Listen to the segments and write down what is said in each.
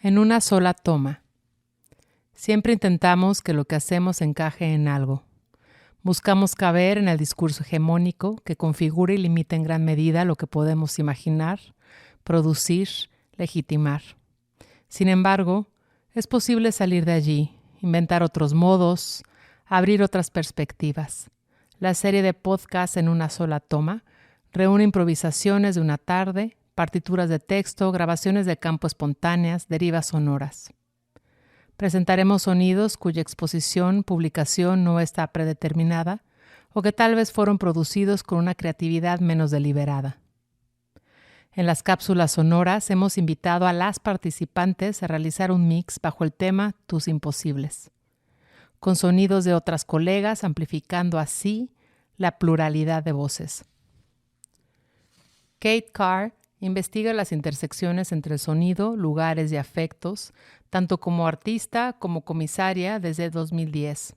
En una sola toma. Siempre intentamos que lo que hacemos encaje en algo. Buscamos caber en el discurso hegemónico que configura y limita en gran medida lo que podemos imaginar, producir, legitimar. Sin embargo, es posible salir de allí, inventar otros modos, abrir otras perspectivas. La serie de podcast En una sola toma reúne improvisaciones de una tarde, partituras de texto, grabaciones de campo espontáneas, derivas sonoras. Presentaremos sonidos cuya exposición, publicación no está predeterminada o que tal vez fueron producidos con una creatividad menos deliberada. En las cápsulas sonoras hemos invitado a las participantes a realizar un mix bajo el tema Tus Imposibles, con sonidos de otras colegas, amplificando así la pluralidad de voces. Carr investiga las intersecciones entre el sonido, lugares y afectos, tanto como artista como comisaria desde 2010.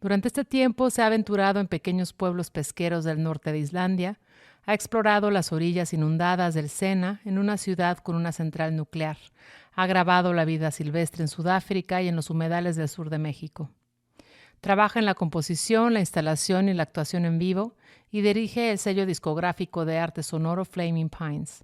Durante este tiempo se ha aventurado en pequeños pueblos pesqueros del norte de Islandia, ha explorado las orillas inundadas del Sena en una ciudad con una central nuclear, ha grabado la vida silvestre en Sudáfrica y en los humedales del sur de México. Trabaja en la composición, la instalación y la actuación en vivo y dirige el sello discográfico de arte sonoro Flaming Pines.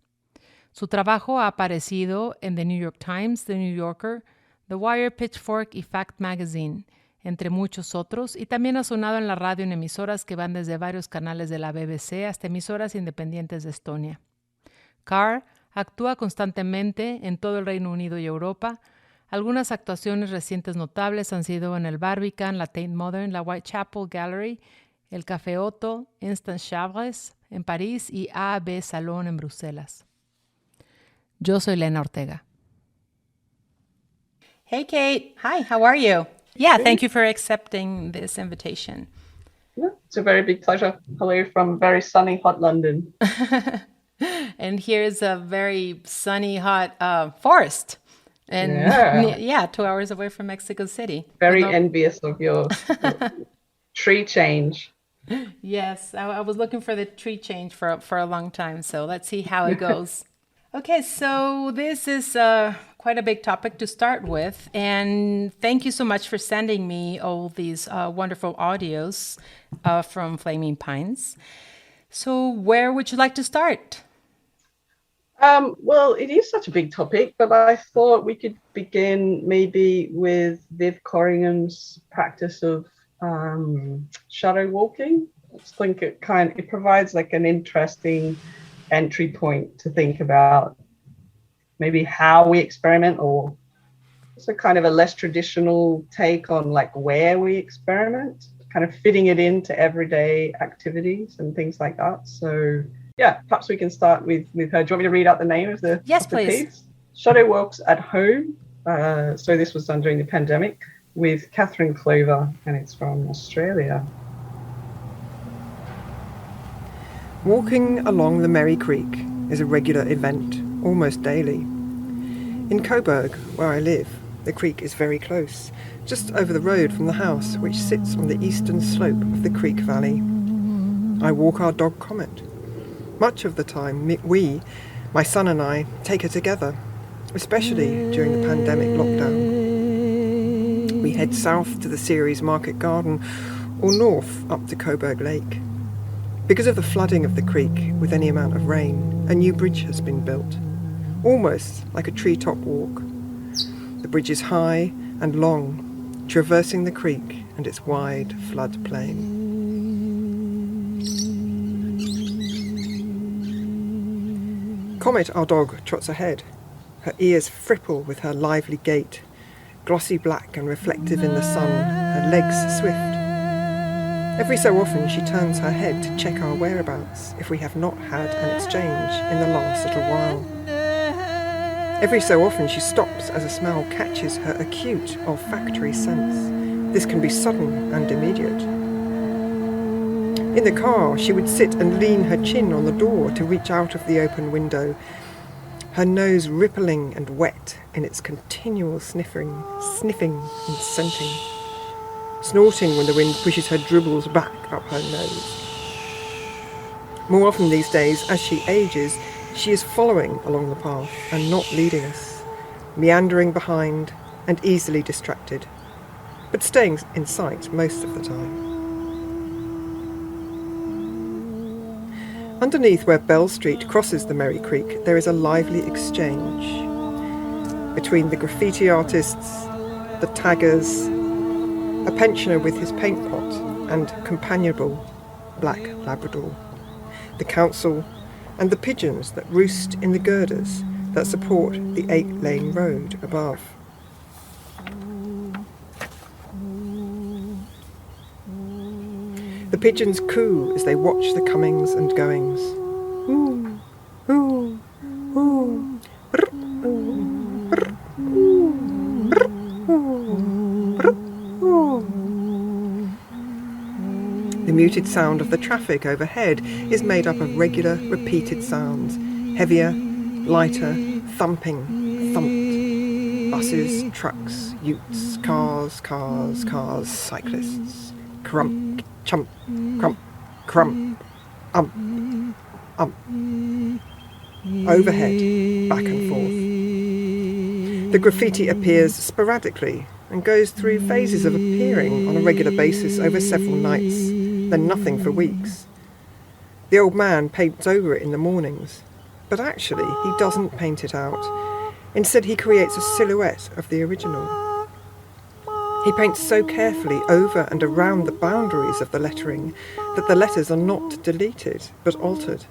Su trabajo ha aparecido en The New York Times, The New Yorker, The Wire, Pitchfork y Fact Magazine, entre muchos otros, y también ha sonado en la radio en emisoras que van desde varios canales de la BBC hasta emisoras independientes de Estonia. Carr actúa constantemente en todo el Reino Unido y Europa. Algunas actuaciones recientes notables han sido en el Barbican, la Tate Modern, la Whitechapel Gallery, el Café Otto, Instant Chavres en París y A.B. Salón en Bruselas. Yo soy Lena Ortega. Hey, Kate. Hi, how are you? Yeah, thank you for accepting this invitation. Yeah, it's a very big pleasure. Hello from very sunny, hot London. And here's a very sunny, hot forest. And yeah, 2 hours away from Mexico City. Very envious of your tree change. Yes, I was looking for the tree change for a long time, so let's see how it goes. Okay, so this is quite a big topic to start with, and thank you so much for sending me all these wonderful audios from Flaming Pines. So where would you like to start? Well, it is such a big topic, but I thought we could begin maybe with Viv Corringham's practice of shadow walking. I just think it provides like an interesting entry point to think about maybe how we experiment, or also kind of a less traditional take on like where we experiment, kind of fitting it into everyday activities and things like that. So yeah, perhaps we can start with her. Do you want me to read out the name of the Yes, of the please. piece? Shadow Walks at Home. So this was done during the pandemic with Catherine Clover, and it's from Australia. Walking along the Merry Creek is a regular event, almost daily. In Coburg, where I live, the creek is very close, just over the road from the house, which sits on the eastern slope of the creek valley. I walk our dog Comet. Much of the time, we, my son and I, take her together, especially during the pandemic lockdown. We head south to the Ceres Market Garden or north up to Coburg Lake. Because of the flooding of the creek with any amount of rain, a new bridge has been built, almost like a treetop walk. The bridge is high and long, traversing the creek and its wide floodplain. Comet, our dog, trots ahead. Her ears fripple with her lively gait, glossy black and reflective in the sun, her legs swift. Every so often she turns her head to check our whereabouts if we have not had an exchange in the last little while. Every so often she stops as a smell catches her acute olfactory sense. This can be sudden and immediate. In the car she would sit and lean her chin on the door to reach out of the open window, her nose rippling and wet in its continual sniffing and scenting. Snorting when the wind pushes her dribbles back up her nose. More often these days, as she ages, she is following along the path and not leading us. meandering behind and easily distracted, but staying in sight most of the time. Underneath where Bell Street crosses the Merry Creek, there is a lively exchange between the graffiti artists, the taggers, a pensioner with his paint pot and companionable black Labrador, the council, and the pigeons that roost in the girders that support the 8-lane road above. The pigeons coo as they watch the comings and goings. Ooh, ooh, ooh, brr, ooh, brr, ooh, brr, ooh, brr, ooh. The muted sound of the traffic overhead is made up of regular, repeated sounds, heavier, lighter, thumping, thumped. Buses, trucks, utes, cars, cyclists. Crump, chump, crump, crump, overhead, back and forth. The graffiti appears sporadically and goes through phases of appearing on a regular basis over several nights, then nothing for weeks. The old man paints over it in the mornings, but actually he doesn't paint it out. Instead he creates a silhouette of the original. He paints so carefully over and around the boundaries of the lettering that the letters are not deleted but altered,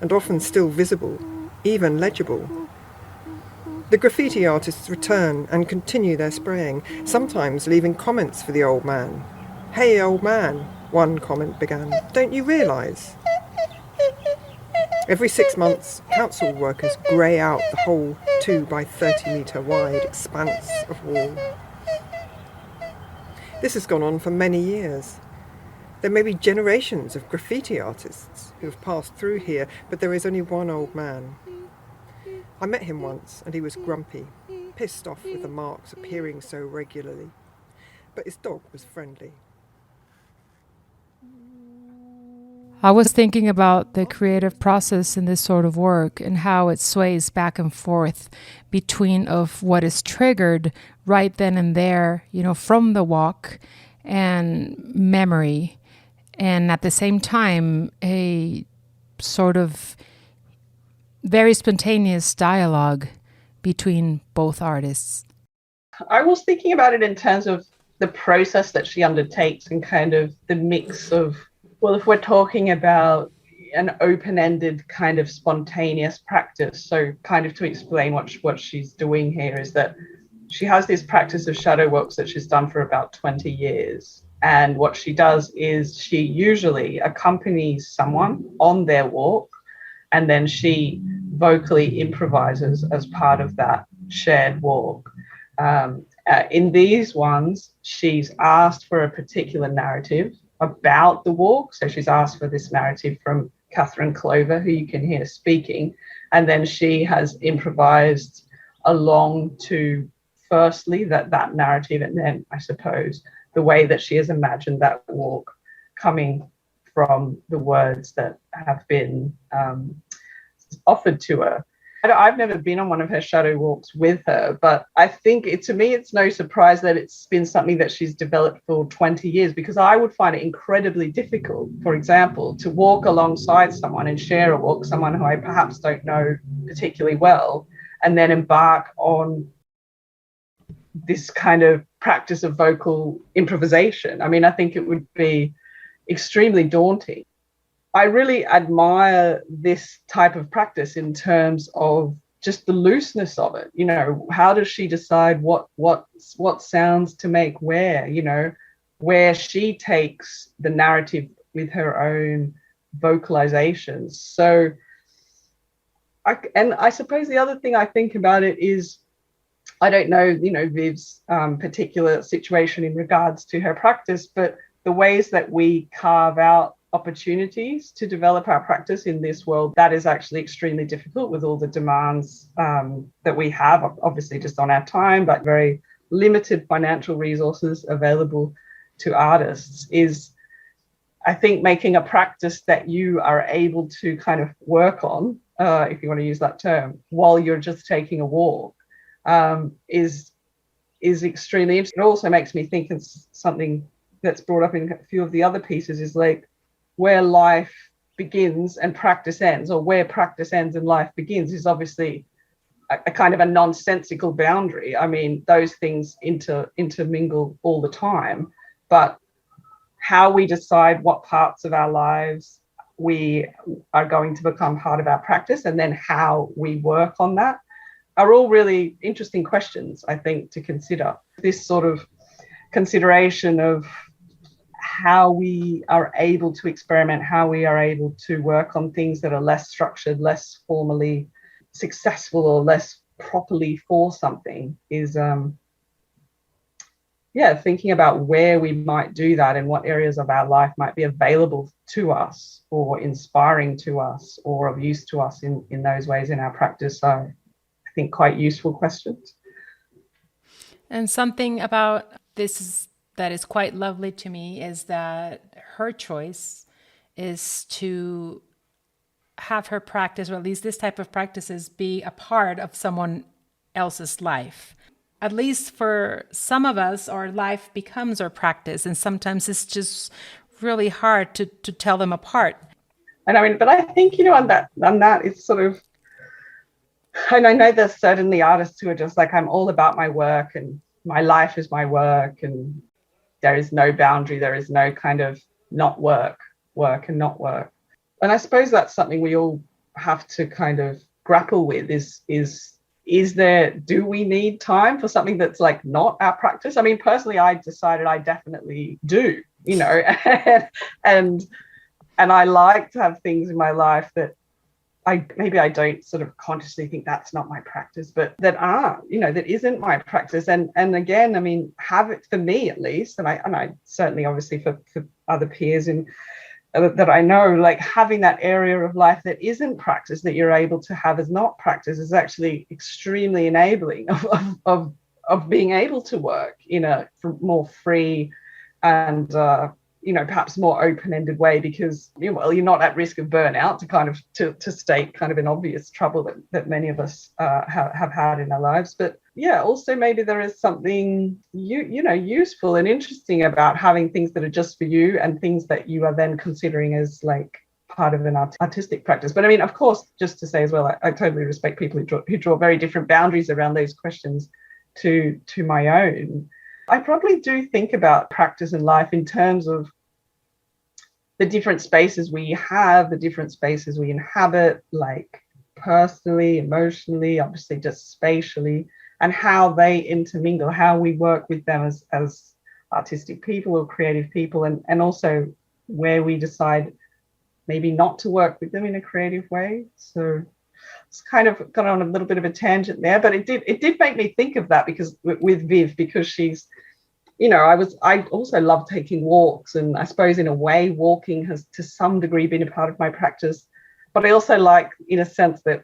and often still visible, even legible. The graffiti artists return and continue their spraying, sometimes leaving comments for the old man. "Hey, old man," one comment began, "don't you realise?" Every 6 months, council workers grey out the whole 2 by 30 metre wide expanse of wall. This has gone on for many years. There may be generations of graffiti artists who have passed through here, but there is only one old man. I met him once and he was grumpy, pissed off with the marks appearing so regularly, but his dog was friendly. I was thinking about the creative process in this sort of work and how it sways back and forth between of what is triggered right then and there, from the walk and memory, and at the same time, a sort of very spontaneous dialogue between both artists. I was thinking about it in terms of the process that she undertakes and kind of the mix of, well, if we're talking about an open-ended kind of spontaneous practice, so kind of to explain what she's doing here is that she has this practice of shadow walks that she's done for about 20 years. And what she does is she usually accompanies someone on their walk, and then she vocally improvises as part of that shared walk. In these ones, she's asked for a particular narrative about the walk. So she's asked for this narrative from Catherine Clover, who you can hear speaking, and then she has improvised along to firstly that narrative, and then I suppose the way that she has imagined that walk coming from the words that have been offered to her. I've never been on one of her shadow walks with her, but I think to me it's no surprise that it's been something that she's developed for 20 years, because I would find it incredibly difficult, for example, to walk alongside someone and share a walk, someone who I perhaps don't know particularly well, and then embark on this kind of practice of vocal improvisation. I mean, I think it would be extremely daunting. I really admire this type of practice in terms of just the looseness of it. How does she decide what sounds to make where, where she takes the narrative with her own vocalizations. So I suppose the other thing I think about it is, I don't know, Viv's particular situation in regards to her practice, but the ways that we carve out opportunities to develop our practice in this world, that is actually extremely difficult with all the demands that we have, obviously just on our time, but very limited financial resources available to artists, is, I think, making a practice that you are able to kind of work on, if you want to use that term, while you're just taking a walk. is extremely interesting. It also makes me think, and something that's brought up in a few of the other pieces, is like where life begins and practice ends, or where practice ends and life begins, is obviously a kind of a nonsensical boundary. I mean, those things intermingle all the time, but how we decide what parts of our lives we are going to become part of our practice, and then how we work on that, are all really interesting questions, I think, to consider. This sort of consideration of how we are able to experiment, how we are able to work on things that are less structured, less formally successful, or less properly for something, is thinking about where we might do that and what areas of our life might be available to us, or inspiring to us, or of use to us in those ways in our practice. So I think quite useful questions. And something about this that is quite lovely to me is that her choice is to have her practice, or at least this type of practices, be a part of someone else's life. At least for some of us, our life becomes our practice, and sometimes it's just really hard to tell them apart. And I mean, but I think, on that it's sort of, and I know there's certainly artists who are just like, I'm all about my work, and my life is my work, and there is no boundary, there is no kind of not work and not work. And I suppose that's something we all have to kind of grapple with, is there, do we need time for something that's like not our practice? I mean, personally, I decided I definitely do, and I like to have things in my life that I don't sort of consciously think that's not my practice, but that are, that isn't my practice. And again, I mean, have it, for me at least, and I certainly obviously for other peers that I know, like having that area of life that isn't practice, that you're able to have as not practice, is actually extremely enabling of being able to work in a more free and perhaps more open-ended way, because you're not at risk of burnout, to kind of to state kind of an obvious trouble that many of us have had in our lives. But also maybe there is something useful and interesting about having things that are just for you, and things that you are then considering as like part of an artistic practice. But I mean, of course, just to say as well, I totally respect people who draw very different boundaries around those questions to my own. I probably do think about practice and life in terms of the different spaces we have, the different spaces we inhabit, like personally, emotionally, obviously just spatially, and how they intermingle, how we work with them as artistic people or creative people, and also where we decide maybe not to work with them in a creative way. So it's kind of gone on a little bit of a tangent there, but it did make me think of that, because with Viv, because she's, I also love taking walks, and I suppose in a way walking has to some degree been a part of my practice, but I also like, in a sense, that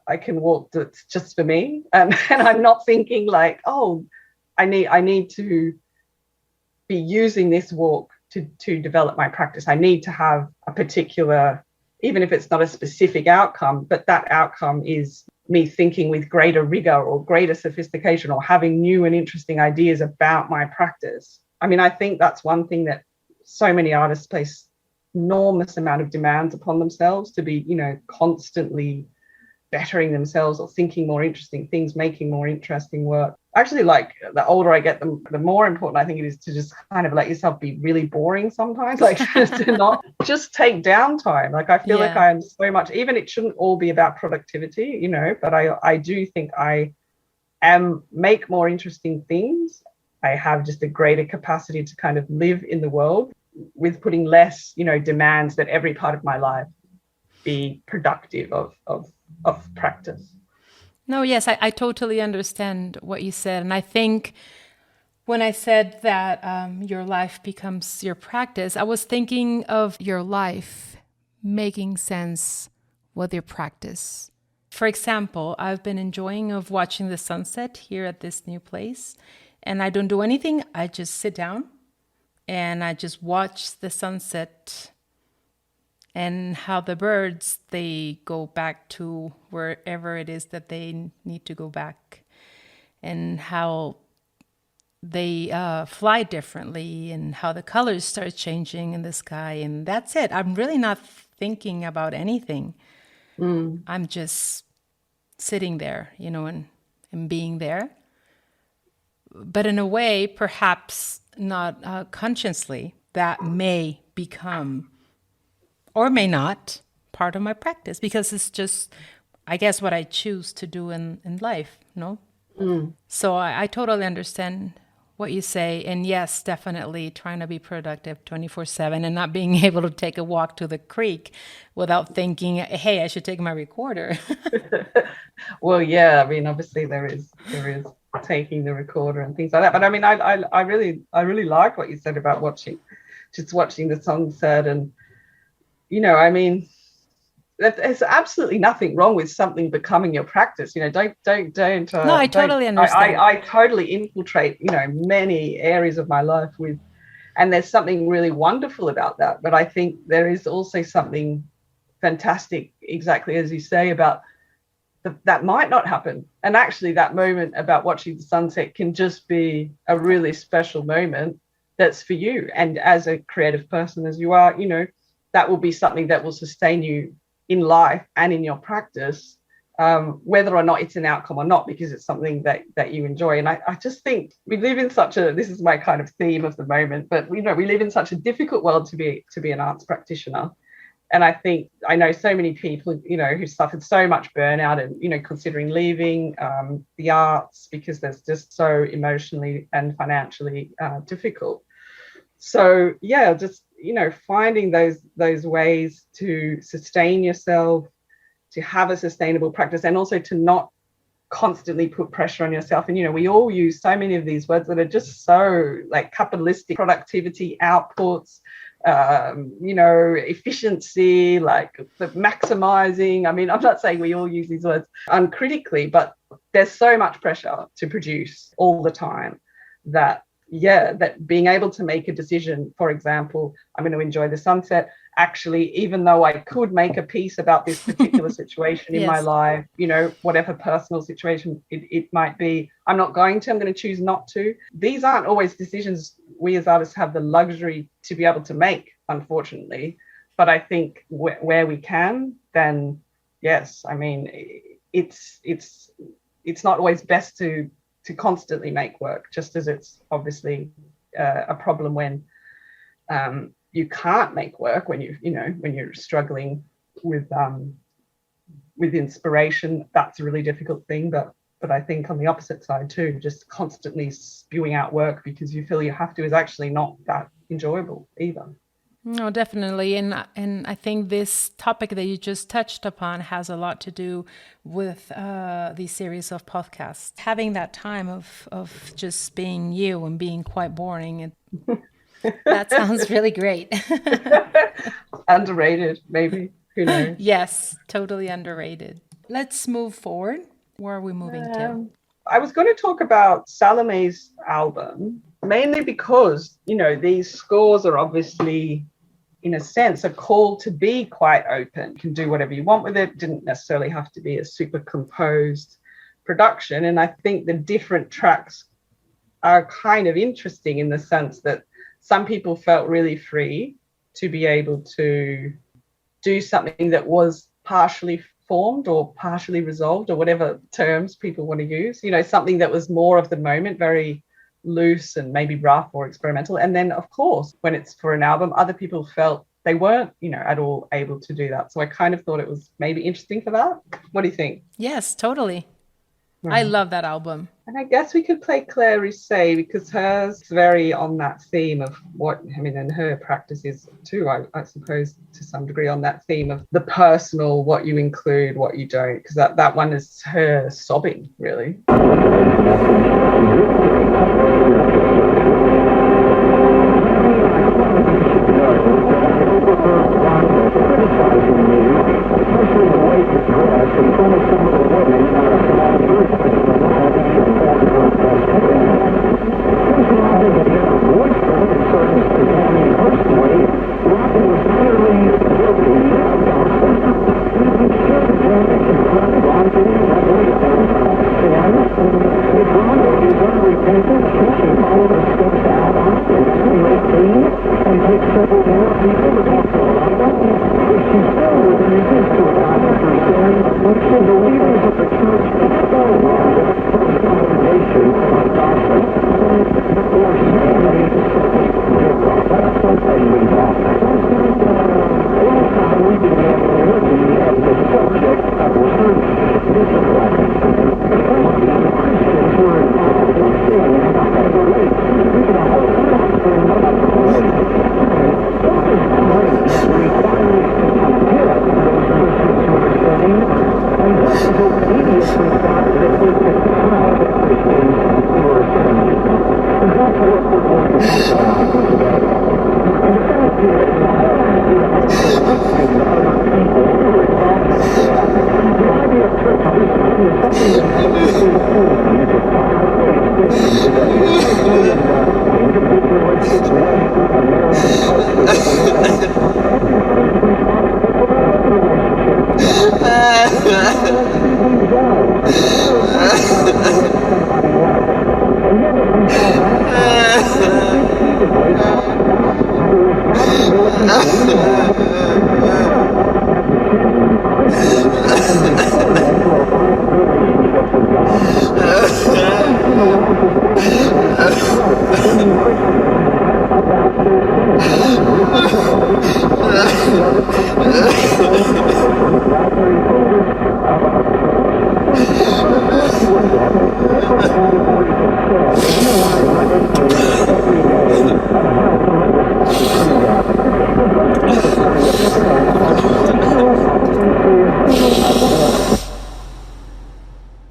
I can walk that's just for me, and I'm not thinking like, oh, I need to be using this walk to develop my practice. I need to have a particular, even if it's not a specific outcome, but that outcome is me thinking with greater rigor or greater sophistication, or having new and interesting ideas about my practice. I mean, I think that's one thing that so many artists place enormous amount of demands upon themselves, to be, constantly bettering themselves, or thinking more interesting things, making more interesting work. Actually, like, the older I get, the more important I think it is to just kind of let yourself be really boring sometimes, like to not just take downtime. Like, I feel like I'm so much, even it shouldn't all be about productivity, but I do think I make more interesting things. I have just a greater capacity to kind of live in the world with putting less, demands that every part of my life be productive of practice. No, yes, I totally understand what you said. And I think when I said that your life becomes your practice, I was thinking of your life making sense with your practice. For example, I've been enjoying of watching the sunset here at this new place, and I don't do anything. I just sit down and I just watch the sunset, and how the birds, they go back to wherever it is that they need to go back. and how they fly differently and how the colors start changing in the sky. And that's it. I'm really not thinking about anything. I'm just sitting there, and being there. But in a way, perhaps not consciously, that may become, or may not, part of my practice, because it's just, I guess, what I choose to do in life, no? So I totally understand what you say. And yes, definitely trying to be productive 24/7 and not being able to take a walk to the creek without thinking, hey, I should take my recorder. Well, yeah, I mean, obviously there is taking the recorder and things like that. But I mean, I really like what you said about watching the sunset. And, I mean, there's absolutely nothing wrong with something becoming your practice. Don't. No, I totally understand. I totally infiltrate, many areas of my life with, and there's something really wonderful about that. But I think there is also something fantastic, exactly as you say, about that might not happen. And actually that moment about watching the sunset can just be a really special moment that's for you. And as a creative person as you are, that will be something that will sustain you in life and in your practice, whether or not it's an outcome or not, because it's something that you enjoy. And I just think we live in this is my kind of theme of the moment, but we live in such a difficult world to be an arts practitioner. And I think I know so many people, who suffered so much burnout and, considering leaving the arts because there's just so emotionally and financially difficult. So, yeah, just, finding those ways to sustain yourself, to have a sustainable practice, and also to not constantly put pressure on yourself. And, we all use so many of these words that are just so like capitalistic: productivity, outputs, efficiency, like the maximizing. I mean, I'm not saying we all use these words uncritically, but there's so much pressure to produce all the time that being able to make a decision, for example, I'm going to enjoy the sunset. Actually, even though I could make a piece about this particular situation in my life, whatever personal situation it might be, I'm going to choose not to. These aren't always decisions we as artists have the luxury to be able to make, unfortunately. But I think where we can, then yes, I mean, it's not always best to constantly make work, just as it's obviously a problem when you can't make work, when you're struggling with inspiration. That's a really difficult thing. But I think on the opposite side too, just constantly spewing out work because you feel you have to is actually not that enjoyable either. No, definitely. And I think this topic that you just touched upon has a lot to do with the series of podcasts. Having that time of just being you and being quite boring. That sounds really great. Underrated, maybe. Who knows? Yes, totally underrated. Let's move forward. Where are we moving to? I was going to talk about Salome's album, mainly because, these scores are obviously, in a sense, a call to be quite open. You can do whatever you want with it. Didn't necessarily have to be a super composed production. And I think the different tracks are kind of interesting in the sense that some people felt really free to be able to do something that was partially formed or partially resolved, or whatever terms people want to use, something that was more of the moment, very loose and maybe rough or experimental. And then, of course, when it's for an album, other people felt they weren't, at all able to do that. So I kind of thought it was maybe interesting for that. What do you think? Yes, totally. I love that album. And I guess we could play Claire Risset, because hers is very on that theme of and her practice is too, I suppose, to some degree on that theme of the personal, what you include, what you don't, because that one is her sobbing, really.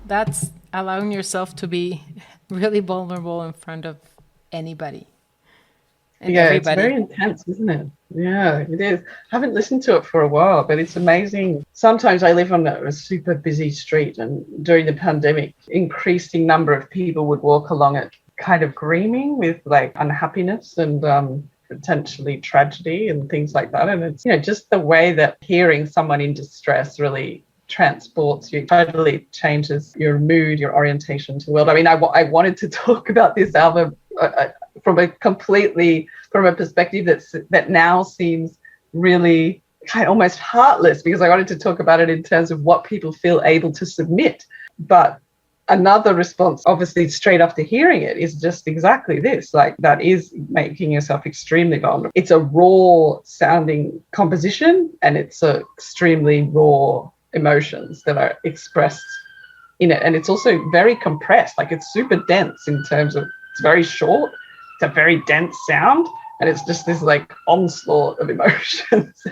That's allowing yourself to be really vulnerable in front of anybody. And yeah, everybody. It's very intense, isn't it? Yeah, it is. I haven't listened to it for a while, but it's amazing. Sometimes I live on a super busy street, and during the pandemic, increasing number of people would walk along it kind of screaming with like unhappiness and potentially tragedy and things like that. And it's, just the way that hearing someone in distress really transports you, totally changes your mood, your orientation to the world. I mean, I wanted to talk about this album from a perspective that now seems really kind of almost heartless, because I wanted to talk about it in terms of what people feel able to submit. But another response, obviously, straight after hearing it is just exactly this, like that is making yourself extremely vulnerable. It's a raw sounding composition, and it's a extremely raw emotions that are expressed in it. And it's also very compressed, like it's super dense in terms of, it's very short, it's a very dense sound, and it's just this like onslaught of emotion. So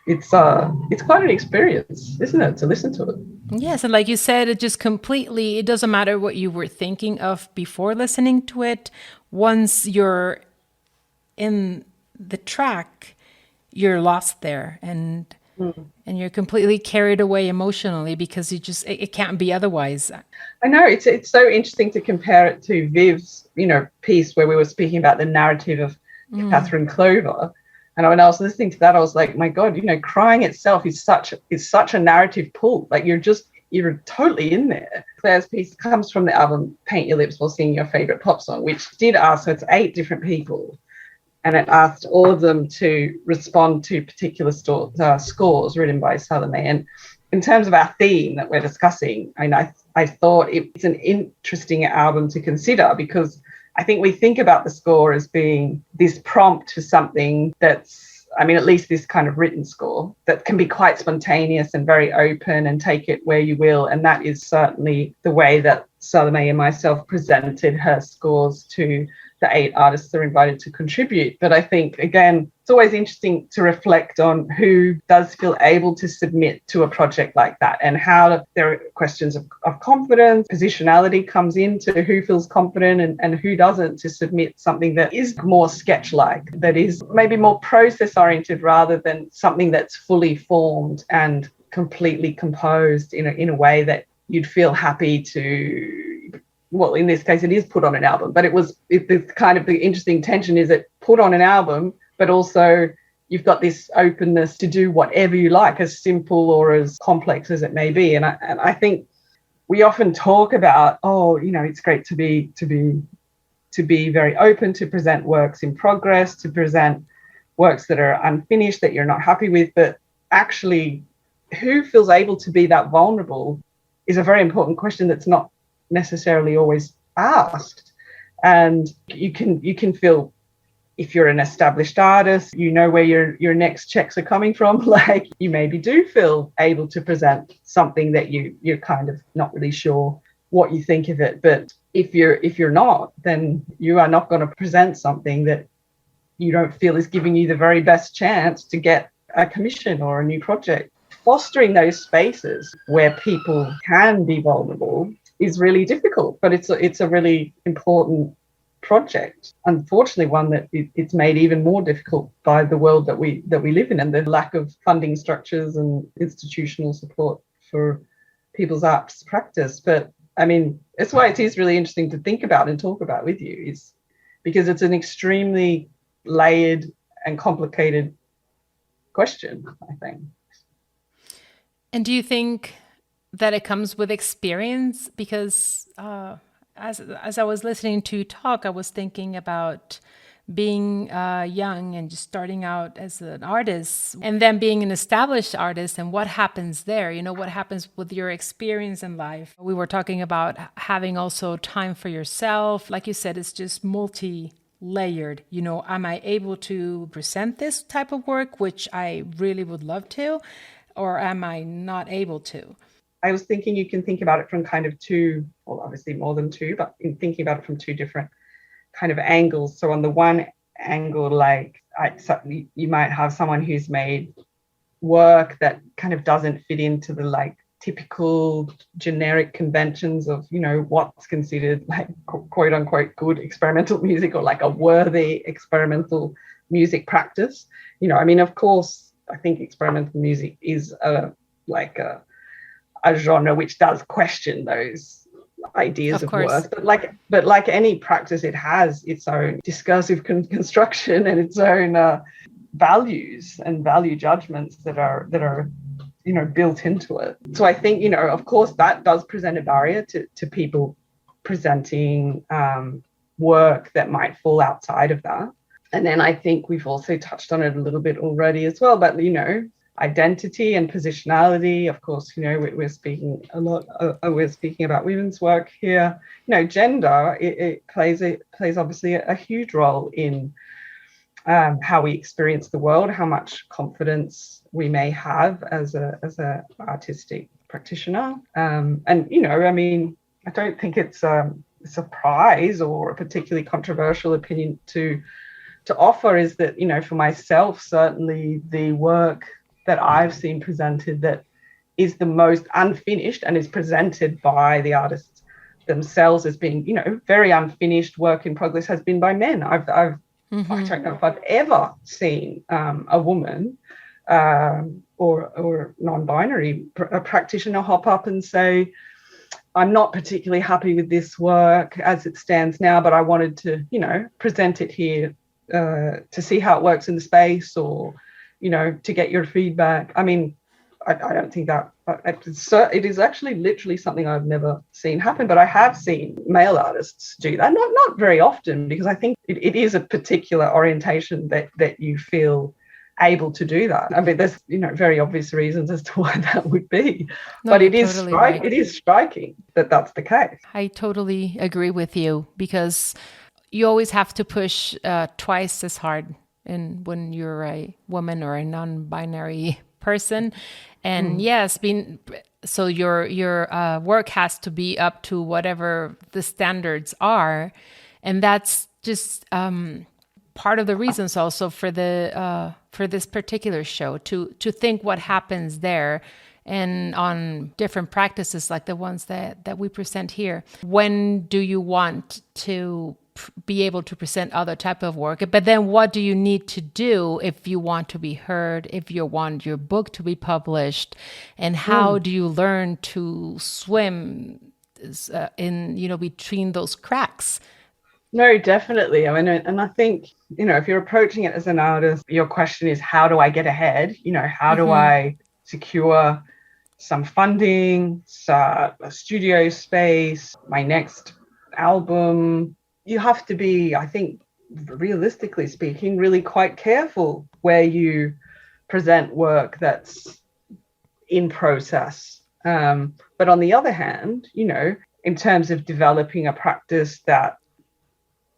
it's quite an experience, isn't it, to listen to it? Yes, and like you said, it just completely, it doesn't matter what you were thinking of before listening to it. Once you're in the track, you're lost there, and you're completely carried away emotionally, because it can't be otherwise. I know, it's so interesting to compare it to Viv's, piece where we were speaking about the narrative of Catherine Clover. And when I was listening to that, I was like, my God, crying itself is such a narrative pull. Like you're totally in there. Claire's piece comes from the album Paint Your Lips While Singing Your Favorite Pop Song, which did ask, so it's 8 different people. And it asked all of them to respond to particular scores written by Salome. And in terms of our theme that we're discussing, I thought it's an interesting album to consider, because I think we think about the score as being this prompt for something that's, at least this kind of written score, that can be quite spontaneous and very open and take it where you will. And that is certainly the way that Salome and myself presented her scores to the 8 artists that are invited to contribute. But I think, again, it's always interesting to reflect on who does feel able to submit to a project like that, and how there are questions of confidence, positionality comes into who feels confident and who doesn't to submit something that is more sketch-like, that is maybe more process-oriented rather than something that's fully formed and completely composed in a way that you'd feel happy to, well, in this case, it is put on an album, but it's kind of the interesting tension is it put on an album, but also you've got this openness to do whatever you like, as simple or as complex as it may be. And I think we often talk about, oh, it's great to be very open, to present works in progress, to present works that are unfinished, that you're not happy with. But actually, who feels able to be that vulnerable is a very important question that's not necessarily always asked. And you can feel, if you're an established artist, where your next checks are coming from, like you maybe do feel able to present something that you're kind of not really sure what you think of it. But if you're not, then you are not going to present something that you don't feel is giving you the very best chance to get a commission or a new project. Fostering those spaces where people can be vulnerable is really difficult, but it's a really important project. Unfortunately, one that it's made even more difficult by the world that we live in, and the lack of funding structures and institutional support for people's arts practice. But I mean, that's why it is really interesting to think about and talk about with you, is because it's an extremely layered and complicated question, I think. And do you think that it comes with experience? Because as I was listening to you talk, I was thinking about being young and just starting out as an artist, and then being an established artist, and what happens there, what happens with your experience in life. We were talking about having also time for yourself. Like you said, it's just multi-layered. Am I able to present this type of work, which I really would love to, or am I not able to? I was thinking you can think about it from kind of two, well, obviously more than two, but in thinking about it from two different kind of angles. So on the one angle, you might have someone who's made work that kind of doesn't fit into the typical generic conventions of, what's considered quote unquote good experimental music, or a worthy experimental music practice. Of course, I think experimental music is a genre which does question those ideas of worth, but like any practice, it has its own discursive construction and its own values and value judgments that are built into it. So I think of course that does present a barrier to people presenting work that might fall outside of that. And then I think we've also touched on it a little bit already as well, but identity and positionality. Of course, we're speaking a lot. We're speaking about women's work here. Gender it plays obviously a huge role in how we experience the world, how much confidence we may have as a artistic practitioner. And I don't think it's a surprise or a particularly controversial opinion to offer, is that for myself, certainly the work that I've seen presented that is the most unfinished and is presented by the artists themselves as being, very unfinished work in progress, has been by men. I don't know if I've ever seen a woman or non-binary practitioner hop up and say, I'm not particularly happy with this work as it stands now, but I wanted to, present it here to see how it works in the space, or to get your feedback. I don't think that it is actually literally something I've never seen happen, but I have seen male artists do that. Not very often, because I think it is a particular orientation that you feel able to do that. There's very obvious reasons as to why that would be, but it is totally right. It is striking that that's the case. I totally agree with you, because you always have to push twice as hard when you're a woman or a non-binary person. And yes, so your work has to be up to whatever the standards are, and that's just part of the reasons also for this particular show, to think what happens there and on different practices like the ones that we present here. When do you want to be able to present other type of work? But then what do you need to do if you want to be heard, if you want your book to be published? And how do you learn to swim in between those cracks? No, definitely. And I think, if you're approaching it as an artist, your question is, how do I get ahead? How do I secure some funding, a studio space, my next album. You have to be, I think, realistically speaking, really quite careful where you present work that's in process. But on the other hand, in terms of developing a practice that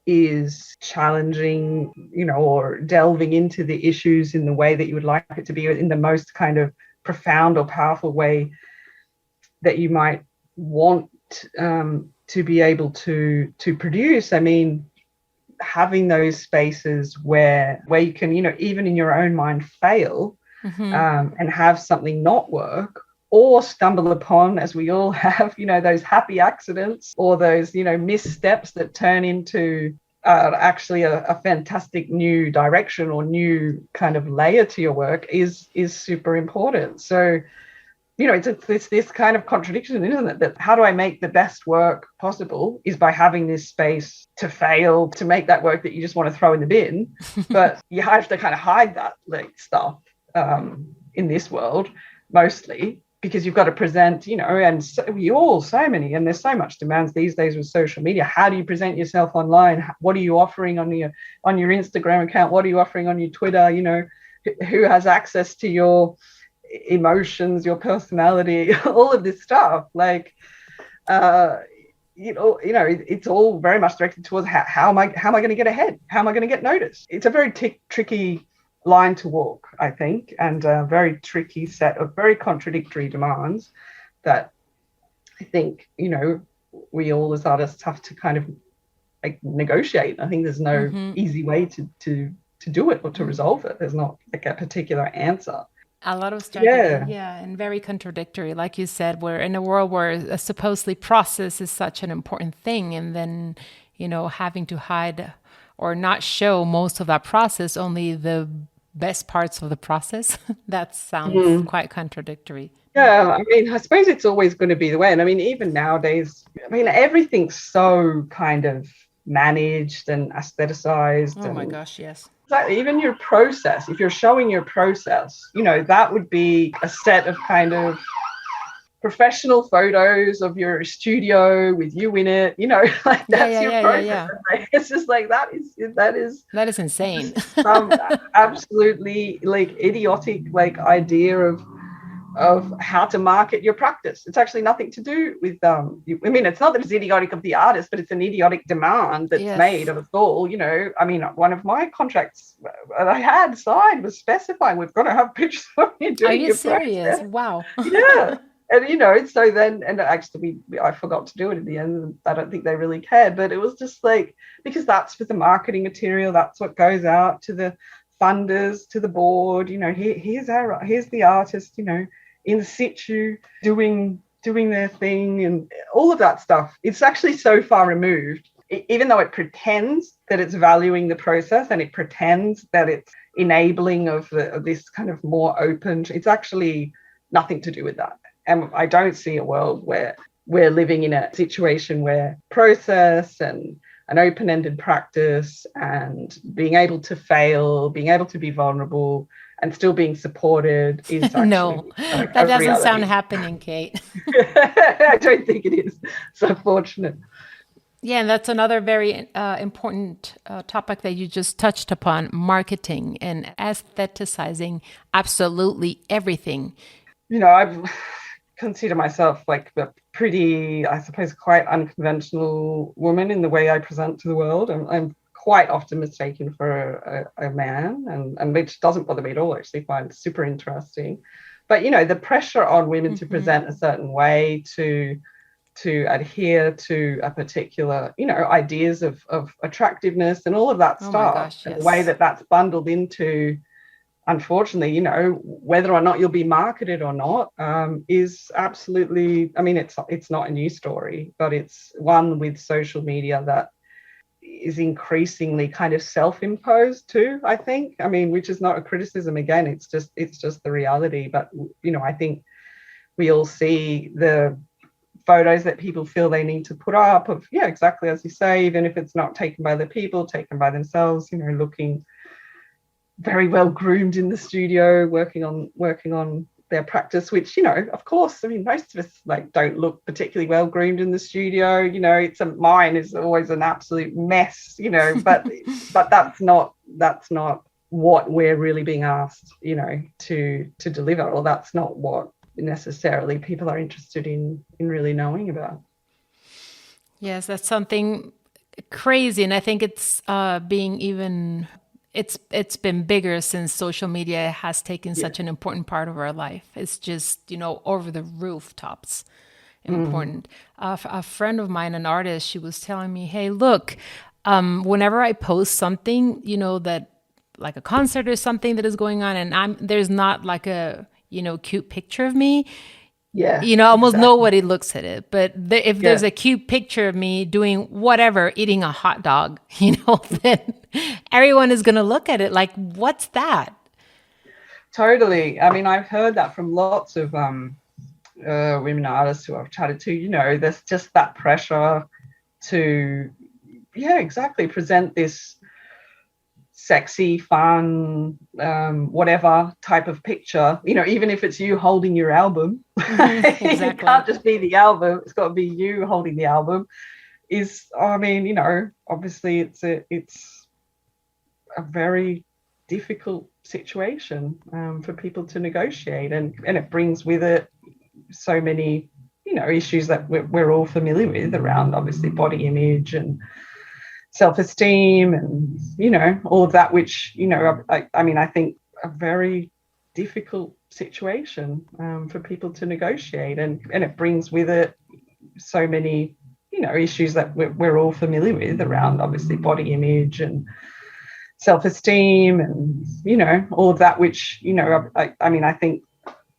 is challenging, or delving into the issues in the way that you would like it to be, in the most kind of profound or powerful way that you might want to be able to produce. I mean, having those spaces where you can, even in your own mind, fail and have something not work, or stumble upon, as we all have, those happy accidents or those, missteps that turn into actually a fantastic new direction or new kind of layer to your work is super important. So, it's this kind of contradiction, isn't it? That how do I make the best work possible is by having this space to fail, to make that work that you just want to throw in the bin. But you have to kind of hide that stuff in this world, mostly, because you've got to present, and so many, and there's so much demands these days with social media. How do you present yourself online? What are you offering on your Instagram account? What are you offering on your Twitter? Who has access to your emotions, your personality, all of this stuff? Like, it's all very much directed towards how am I going to get ahead? How am I going to get noticed? It's a very tricky line to walk, I think, and a very tricky set of very contradictory demands that I think, we all as artists have to kind of like negotiate. I think there's no easy way to do it or to resolve it. There's not like a particular answer. A lot of strategy, and very contradictory. Like you said, we're in a world where a supposedly process is such an important thing, and then, having to hide or not show most of that process, only the best parts of the process. That sounds quite contradictory. Yeah, I mean, I suppose it's always going to be the way. And I mean, even nowadays, everything's so kind of managed and aestheticized. Oh my gosh, yes. Even your process, if you're showing your process, that would be a set of kind of professional photos of your studio with you in it, like that's your process. Yeah. It's just like that is insane. Some absolutely like idiotic like idea of how to market your practice. It's actually nothing to do with it's not that it's idiotic of the artist, but it's an idiotic demand that's made of us all. One of my contracts that I had signed was specifying we've got to have pictures of you doing your practice. Are you serious? Wow. Yeah. And so then, and actually I forgot to do it in the end. I don't think they really cared, but it was just like, because that's for the marketing material, that's what goes out to the funders, to the board. Here's the artist, in situ doing their thing and all of that stuff. It's actually so far removed, even though it pretends that it's valuing the process and it pretends that it's enabling of this kind of more open. It's actually nothing to do with that. And I don't see a world where we're living in a situation where process and an open-ended practice and being able to fail, being able to be vulnerable and still being supported is actually no, that doesn't reality. Sound happening, Kate. I don't think it is. So fortunate. Yeah, and that's another very important topic that you just touched upon, marketing and aestheticizing absolutely everything. I've consider myself like a pretty, I suppose, quite unconventional woman in the way I present to the world. I'm quite often mistaken for a man, and which doesn't bother me at all. I actually find it super interesting. But, the pressure on women to present a certain way, to adhere to a particular, ideas of attractiveness and all of that stuff, gosh, yes. The way that that's bundled into, unfortunately, whether or not you'll be marketed or not is absolutely, it's not a news story, but it's one with social media that is increasingly kind of self-imposed too, I think. Which is not a criticism. Again, it's just the reality. But, I think we all see the photos that people feel they need to put up of, exactly as you say, even if it's not taken by the people, taken by themselves, looking very well groomed in the studio, working on their practice, which, of course, I mean, most of us like don't look particularly well groomed in the studio. Mine is always an absolute mess, but that's not what we're really being asked, to deliver, or that's not what necessarily people are interested in really knowing about. Yes, that's something crazy, and I think it's being even. It's been bigger since social media has taken such an important part of our life. It's just, over the rooftops important. A friend of mine, an artist, she was telling me, hey, look, whenever I post something, that like a concert or something that is going on, and there's not like a, cute picture of me, almost exactly. nobody looks at it. But if there's a cute picture of me doing whatever, eating a hot dog, then everyone is going to look at it like, what's that? Totally. I mean, I've heard that from lots of women artists who I've chatted to. There's just that pressure to, present this sexy, fun, whatever type of picture, even if it's you holding your album. Exactly. It can't just be the album, it's got to be you holding the album. Obviously it's a very difficult situation for people to negotiate, and it brings with it so many issues that we're all familiar with around, obviously, body image and self-esteem and all of that, which I think a very difficult situation for people to negotiate, and it brings with it so many issues that we're all familiar with around, obviously, body image and self-esteem and all of that, which I think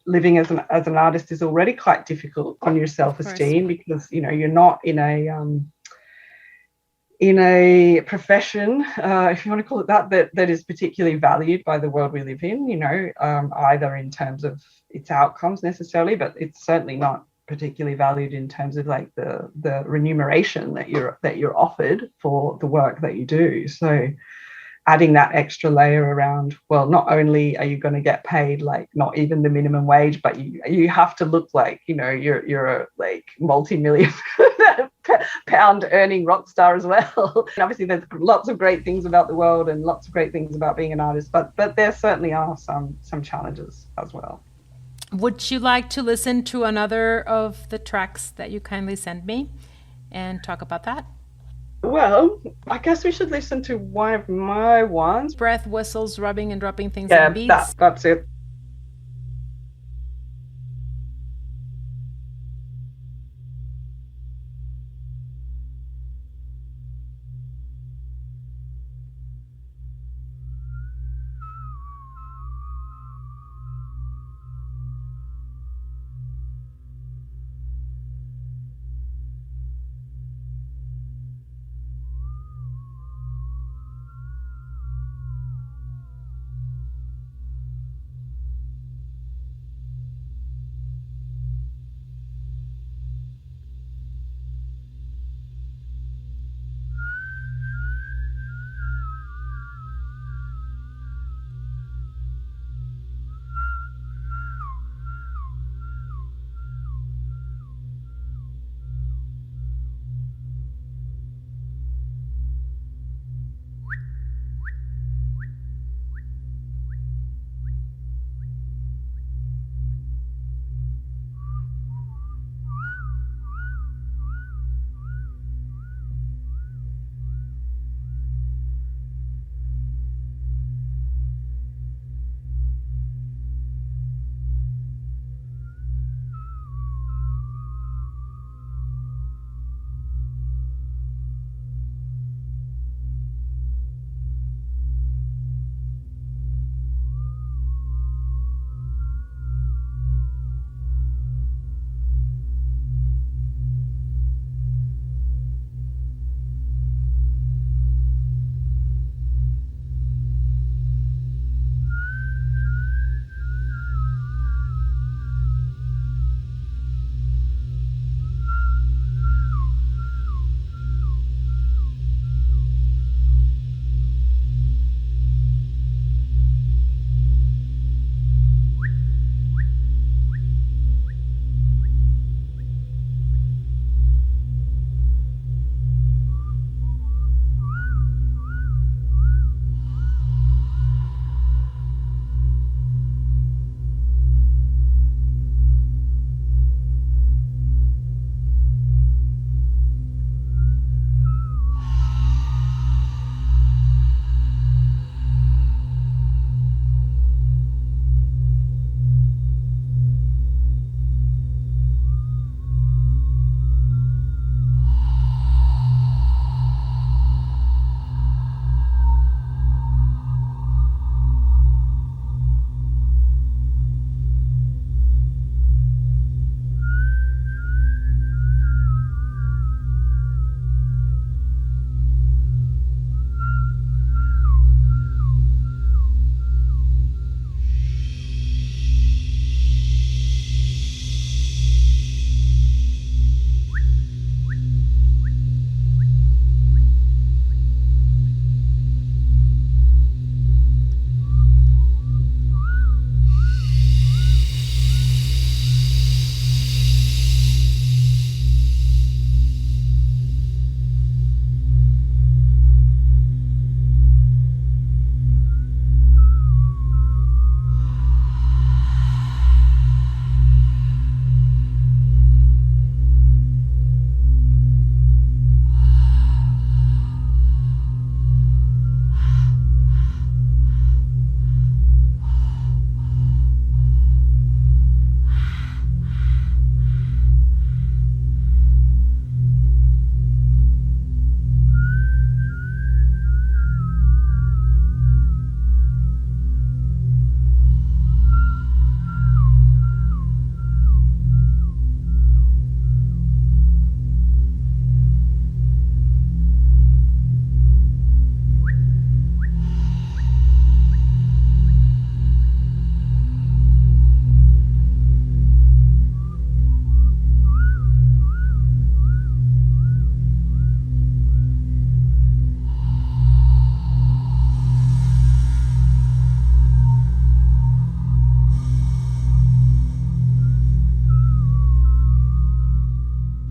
living as an artist is already quite difficult on your self-esteem, because you're not in a profession, if you want to call it that is particularly valued by the world we live in, either in terms of its outcomes necessarily, but it's certainly not particularly valued in terms of like the remuneration that you're offered for the work that you do. So adding that extra layer around, well, not only are you going to get paid like not even the minimum wage, but you have to look like you're a like multi-million pound earning rock star as well. And obviously there's lots of great things about the world and lots of great things about being an artist, but there certainly are some challenges as well. Would you like to listen to another of the tracks that you kindly sent me and talk about that? Well, I guess we should listen to one of my ones. Breath, whistles, rubbing and dropping things on beats. Yeah, that's it.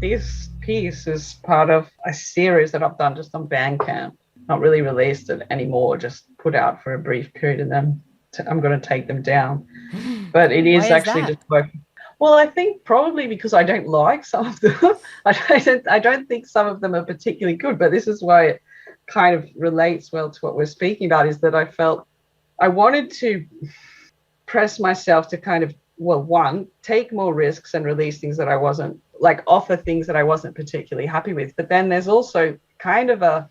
this piece is part of a series that I've done just on Bandcamp, not really released it anymore, just put out for a brief period, and then I'm going to take them down. But it is actually just working. Well, I think probably because I don't like some of them. I don't think some of them are particularly good, but this is why it kind of relates well to what we're speaking about, is that I felt I wanted to press myself to kind of, well, one, take more risks and release things that I wasn't, like offer things that I wasn't particularly happy with. But then there's also kind of a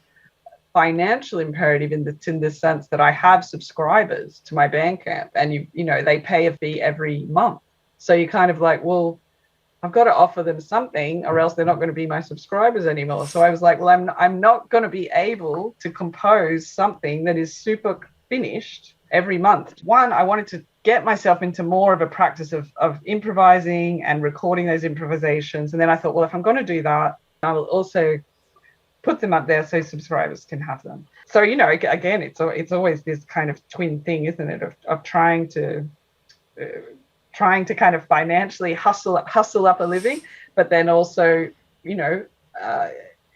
financial imperative in the sense that I have subscribers to my Bandcamp, and you know, they pay a fee every month. So you're kind of like, well, I've got to offer them something or else they're not going to be my subscribers anymore. So I was like, well, I'm not going to be able to compose something that is super finished every month. One, I wanted to get myself into more of a practice of improvising and recording those improvisations. And then I thought, well, if I'm going to do that, I will also put them up there so subscribers can have them. So, you know, again, it's always this kind of twin thing, isn't it, of trying to kind of financially hustle up a living, but then also, you know,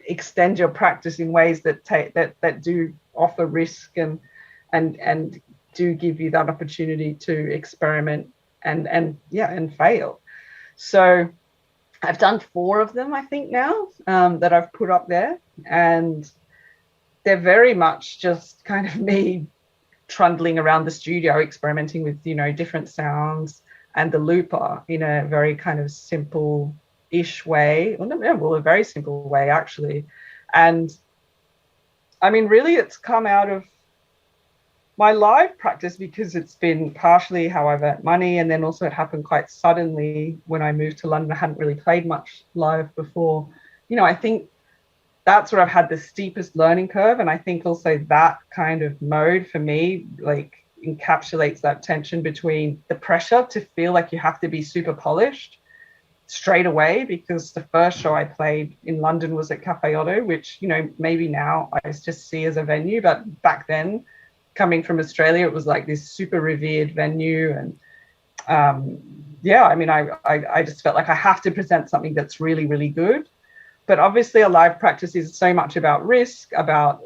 extend your practice in ways that do offer risk and do give you that opportunity to experiment and fail. So I've done 4 of them, I think, now, that I've put up there, and they're very much just kind of me trundling around the studio, experimenting with, you know, different sounds and the looper in a very kind of simple-ish way, a very simple way, actually. And I mean, really, it's come out of my live practice, because it's been partially how I've earned money, and then also it happened quite suddenly when I moved to London. I hadn't really played much live before. You know, I think that's where I've had the steepest learning curve, and I think also that kind of mode for me, like, encapsulates that tension between the pressure to feel like you have to be super polished straight away, because the first show I played in London was at Cafe Otto, which, you know, maybe now I just see as a venue, but back then, coming from Australia, it was like this super revered venue. And I mean, I just felt like I have to present something that's really, really good. But obviously a live practice is so much about risk, about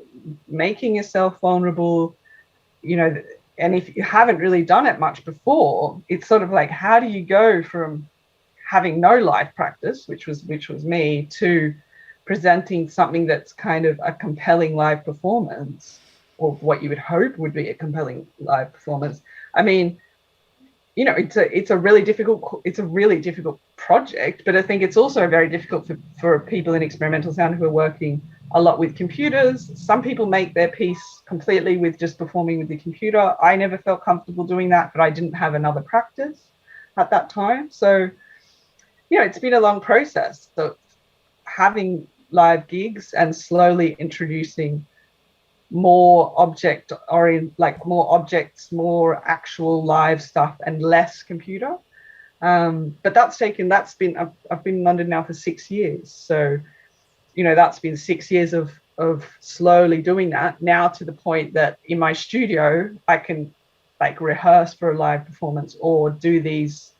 making yourself vulnerable, you know. And if you haven't really done it much before, it's sort of like, how do you go from having no live practice, which was me, to presenting something that's kind of a compelling live performance, or what you would hope would be a compelling live performance. I mean, you know, it's a really difficult project, but I think it's also very difficult for people in experimental sound who are working a lot with computers. Some people make their piece completely with just performing with the computer. I never felt comfortable doing that, but I didn't have another practice at that time. So, you know, it's been a long process. So having live gigs and slowly introducing more more objects, more actual live stuff, and less computer. But I've been in London now for 6 years. So, you know, that's been 6 years of slowly doing that, now to the point that in my studio I can like rehearse for a live performance or do these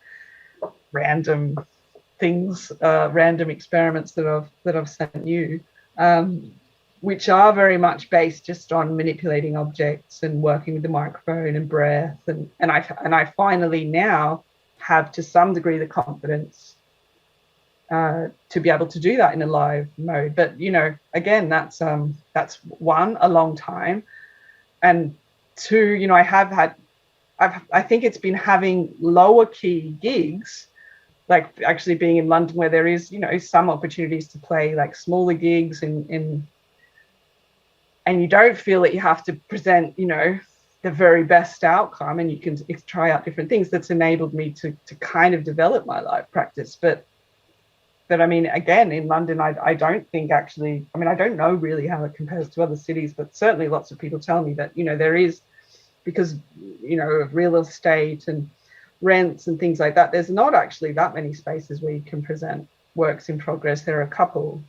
random things, random experiments that I've sent you, which are very much based just on manipulating objects and working with the microphone and breath, and I finally now have to some degree the confidence to be able to do that in a live mode. But, you know, again, that's one, a long time, and two, you know, I think it's been having lower key gigs, like actually being in London, where there is, you know, some opportunities to play like smaller gigs and you don't feel that you have to present, you know, the very best outcome, and you can try out different things. That's enabled me to kind of develop my live practice. But I mean, again, in London, I don't think actually, I mean, I don't know really how it compares to other cities, but certainly lots of people tell me that, you know, there is, because, you know, of real estate and rents and things like that, there's not actually that many spaces where you can present works in progress. There are a couple,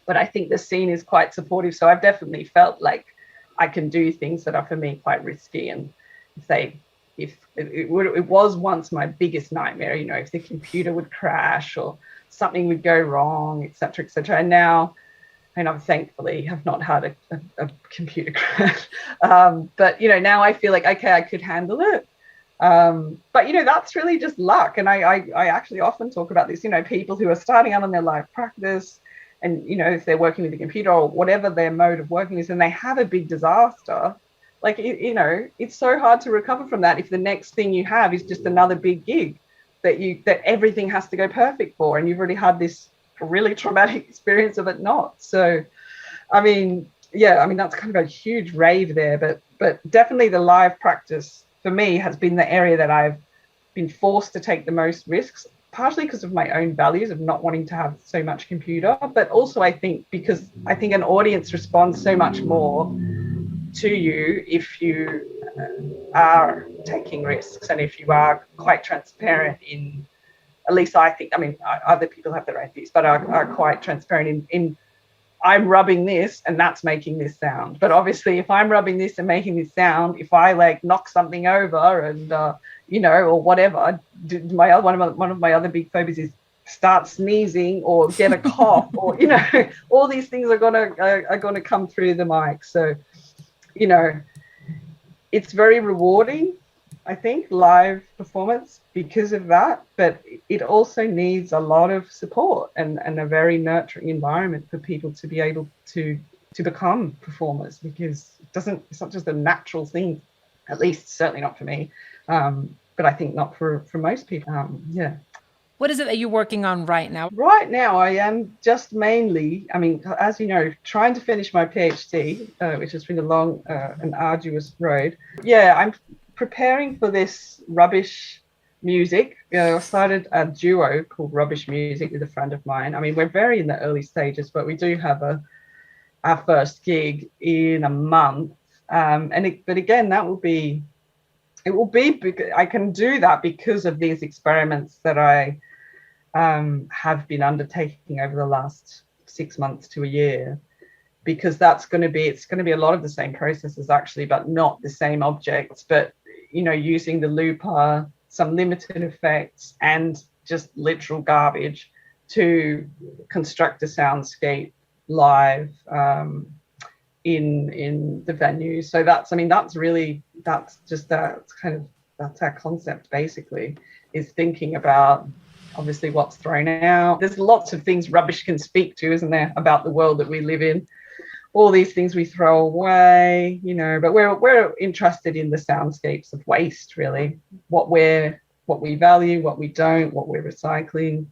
but I think the scene is quite supportive. So I've definitely felt like I can do things that are for me quite risky. And if it was once my biggest nightmare, you know, if the computer would crash or something would go wrong, etc., etc. And now, and I thankfully have not had a computer crash, but now I feel like, okay, I could handle it. But that's really just luck. And I actually often talk about this, people who are starting out on their live practice, and if they're working with a computer or whatever their mode of working is, and they have a big disaster, like it's so hard to recover from that if the next thing you have is just another big gig that everything has to go perfect for, and you've already had this really traumatic experience of it not. So that's kind of a huge rave there, but definitely the live practice for me has been the area that I've been forced to take the most risks, partially because of my own values of not wanting to have so much computer, but also I think because I think an audience responds so much more to you if you are taking risks, and if you are quite transparent in, at least I think, other people have their own views, but are quite transparent in I'm rubbing this and that's making this sound. But obviously if I'm rubbing this and making this sound, if I like knock something over and or whatever, one of my other big phobias is start sneezing or get a cough or all these things are gonna come through the mic. So it's very rewarding, I think, live performance because of that, but it also needs a lot of support and a very nurturing environment for people to be able to become performers, because it's not just a natural thing, at least certainly not for me, but I think not for most people. What is it that you're working on right now? Right now, I am just mainly, as you know, trying to finish my PhD, which has been a long and arduous road. Yeah, I'm preparing for this rubbish music. I started a duo called Rubbish Music with a friend of mine. We're very in the early stages, but we do have our first gig in a month. But again, it will be, I can do that because of these experiments that I have been undertaking over the last 6 months to a year, because it's going to be a lot of the same processes actually, but not the same objects, but using the looper, some limited effects, and just literal garbage to construct a soundscape live in the venue. So that's our concept basically, is thinking about obviously what's thrown out. There's lots of things rubbish can speak to, isn't there, about the world that we live in? All these things we throw away, but we're interested in the soundscapes of waste, really. What we value, what we don't, what we're recycling,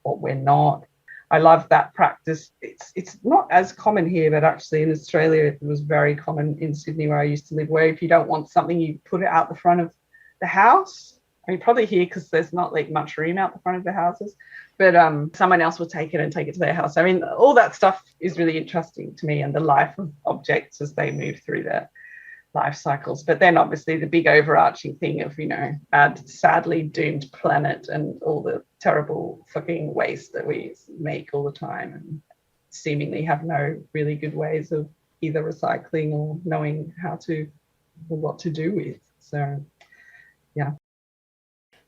what we're not. I love that practice. It's not as common here, but actually in Australia it was very common in Sydney where I used to live, where if you don't want something, you put it out the front of the house. Probably here because there's not like much room out the front of the houses, but someone else will take it to their house. All that stuff is really interesting to me, and the life of objects as they move through their life cycles. But then obviously the big overarching thing of, our sadly doomed planet and all the terrible fucking waste that we make all the time and seemingly have no really good ways of either recycling or knowing how to or what to do with. So, yeah.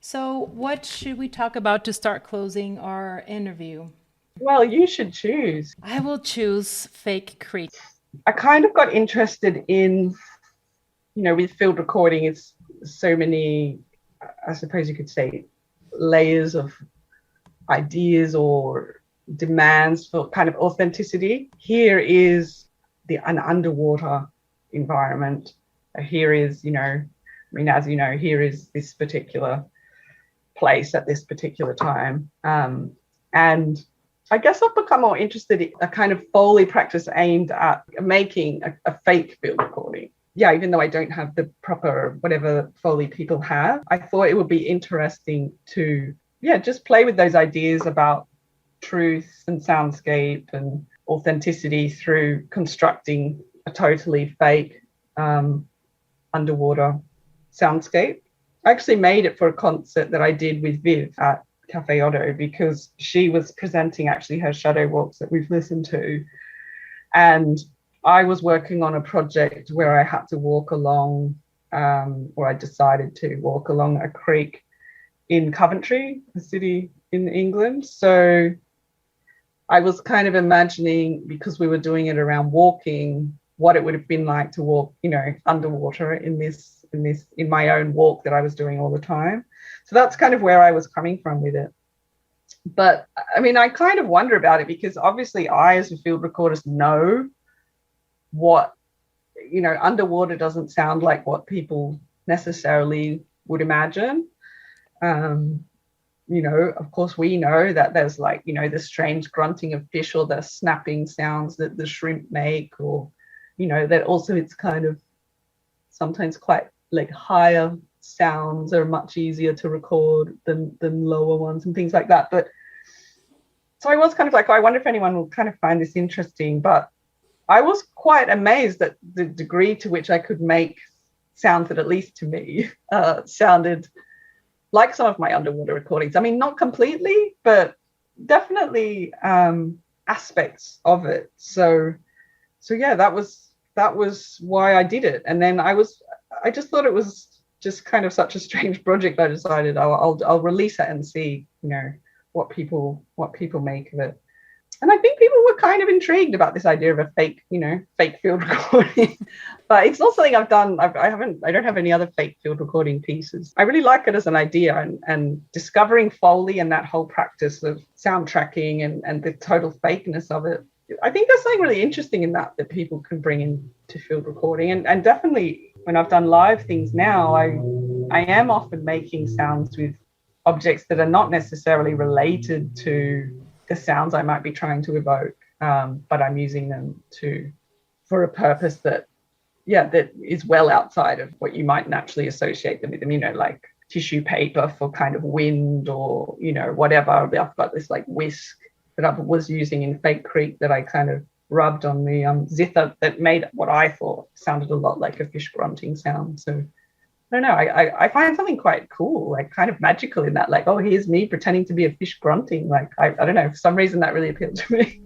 So what should we talk about to start closing our interview? Well, you should choose. I will choose Fake Creek. I kind of got interested in, with field recording, it's so many, I suppose you could say, layers of ideas or demands for kind of authenticity. Here is an underwater environment. Here is, as you know, here is this particular place at this particular time. And I guess I've become more interested in a kind of Foley practice aimed at making a fake field recording. Yeah, even though I don't have the proper whatever Foley people have, I thought it would be interesting to, just play with those ideas about truth and soundscape and authenticity through constructing a totally fake underwater soundscape. I actually made it for a concert that I did with Viv at Cafe Otto, because she was presenting actually her shadow walks that we've listened to. And I was working on a project where I had to walk along, or I decided to walk along a creek in Coventry, a city in England. So I was kind of imagining, because we were doing it around walking, what it would have been like to walk, underwater in my own walk that I was doing all the time. So that's kind of where I was coming from with it. But I mean, I kind of wonder about it, because obviously I, as a field recorder, know what, underwater doesn't sound like what people necessarily would imagine. Of course, we know that there's like, the strange grunting of fish, or the snapping sounds that the shrimp make, or, that also it's kind of sometimes quite like higher sounds are much easier to record than lower ones and things like that. But so I was kind of like, I wonder if anyone will kind of find this interesting. But I was quite amazed at the degree to which I could make sounds that, at least to me, sounded like some of my underwater recordings. I mean, not completely, but definitely aspects of it. So yeah, that was why I did it. And then I just thought it was just kind of such a strange project. I decided I'll release it and see, what people make of it. And I think people were kind of intrigued about this idea of a fake field recording. But it's not something I've done. I don't have any other fake field recording pieces. I really like it as an idea, and discovering Foley and that whole practice of sound tracking and the total fakeness of it. I think there's something really interesting in that people can bring into field recording. And definitely when I've done live things now, I am often making sounds with objects that are not necessarily related to the sounds I might be trying to evoke, but I'm using them for a purpose that is well outside of what you might naturally associate them with them, like tissue paper for kind of wind, or, whatever. I've got this like whisk that I was using in Fake Creek that I kind of rubbed on the zither that made what I thought sounded a lot like a fish grunting sound. So I don't know, I find something quite cool, like kind of magical in that, like, oh, here's me pretending to be a fish grunting. Like, I don't know, for some reason that really appealed to me.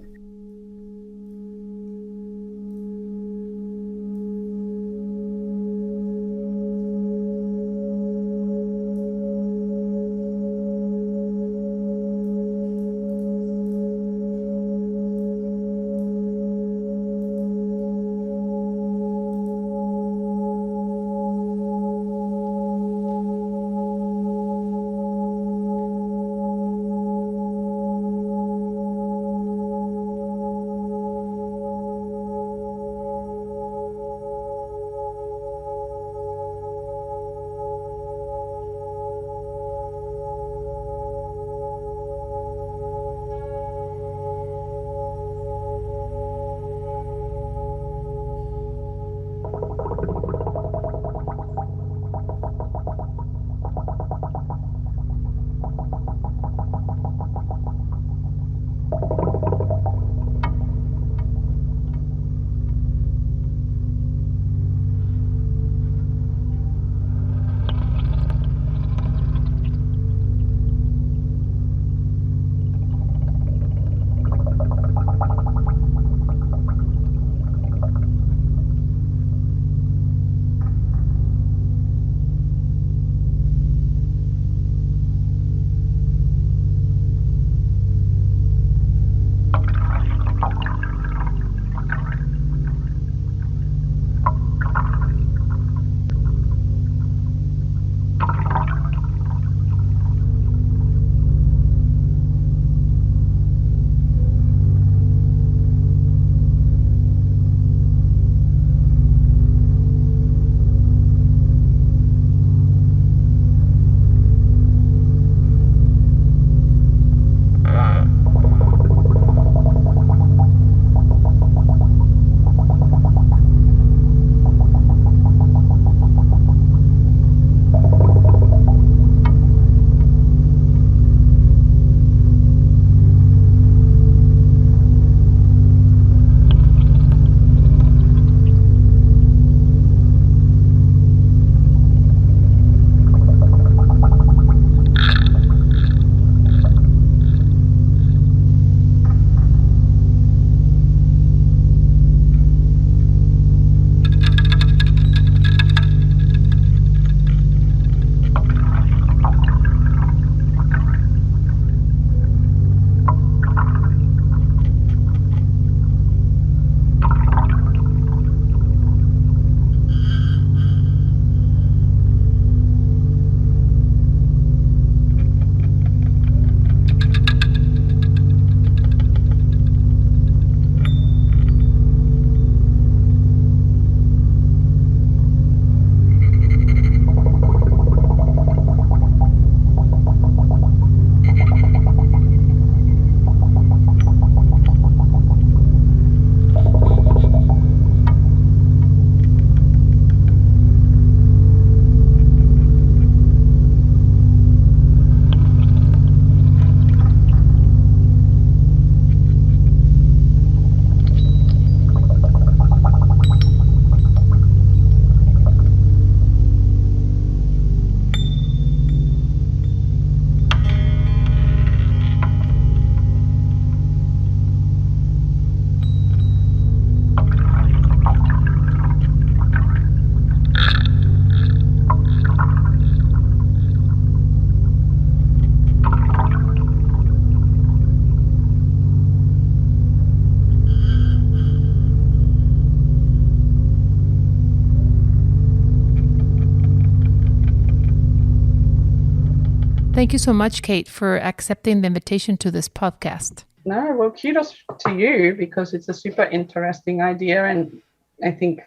Thank you so much, Kate, for accepting the invitation to this podcast. No, well, kudos to you, because it's a super interesting idea. And I think,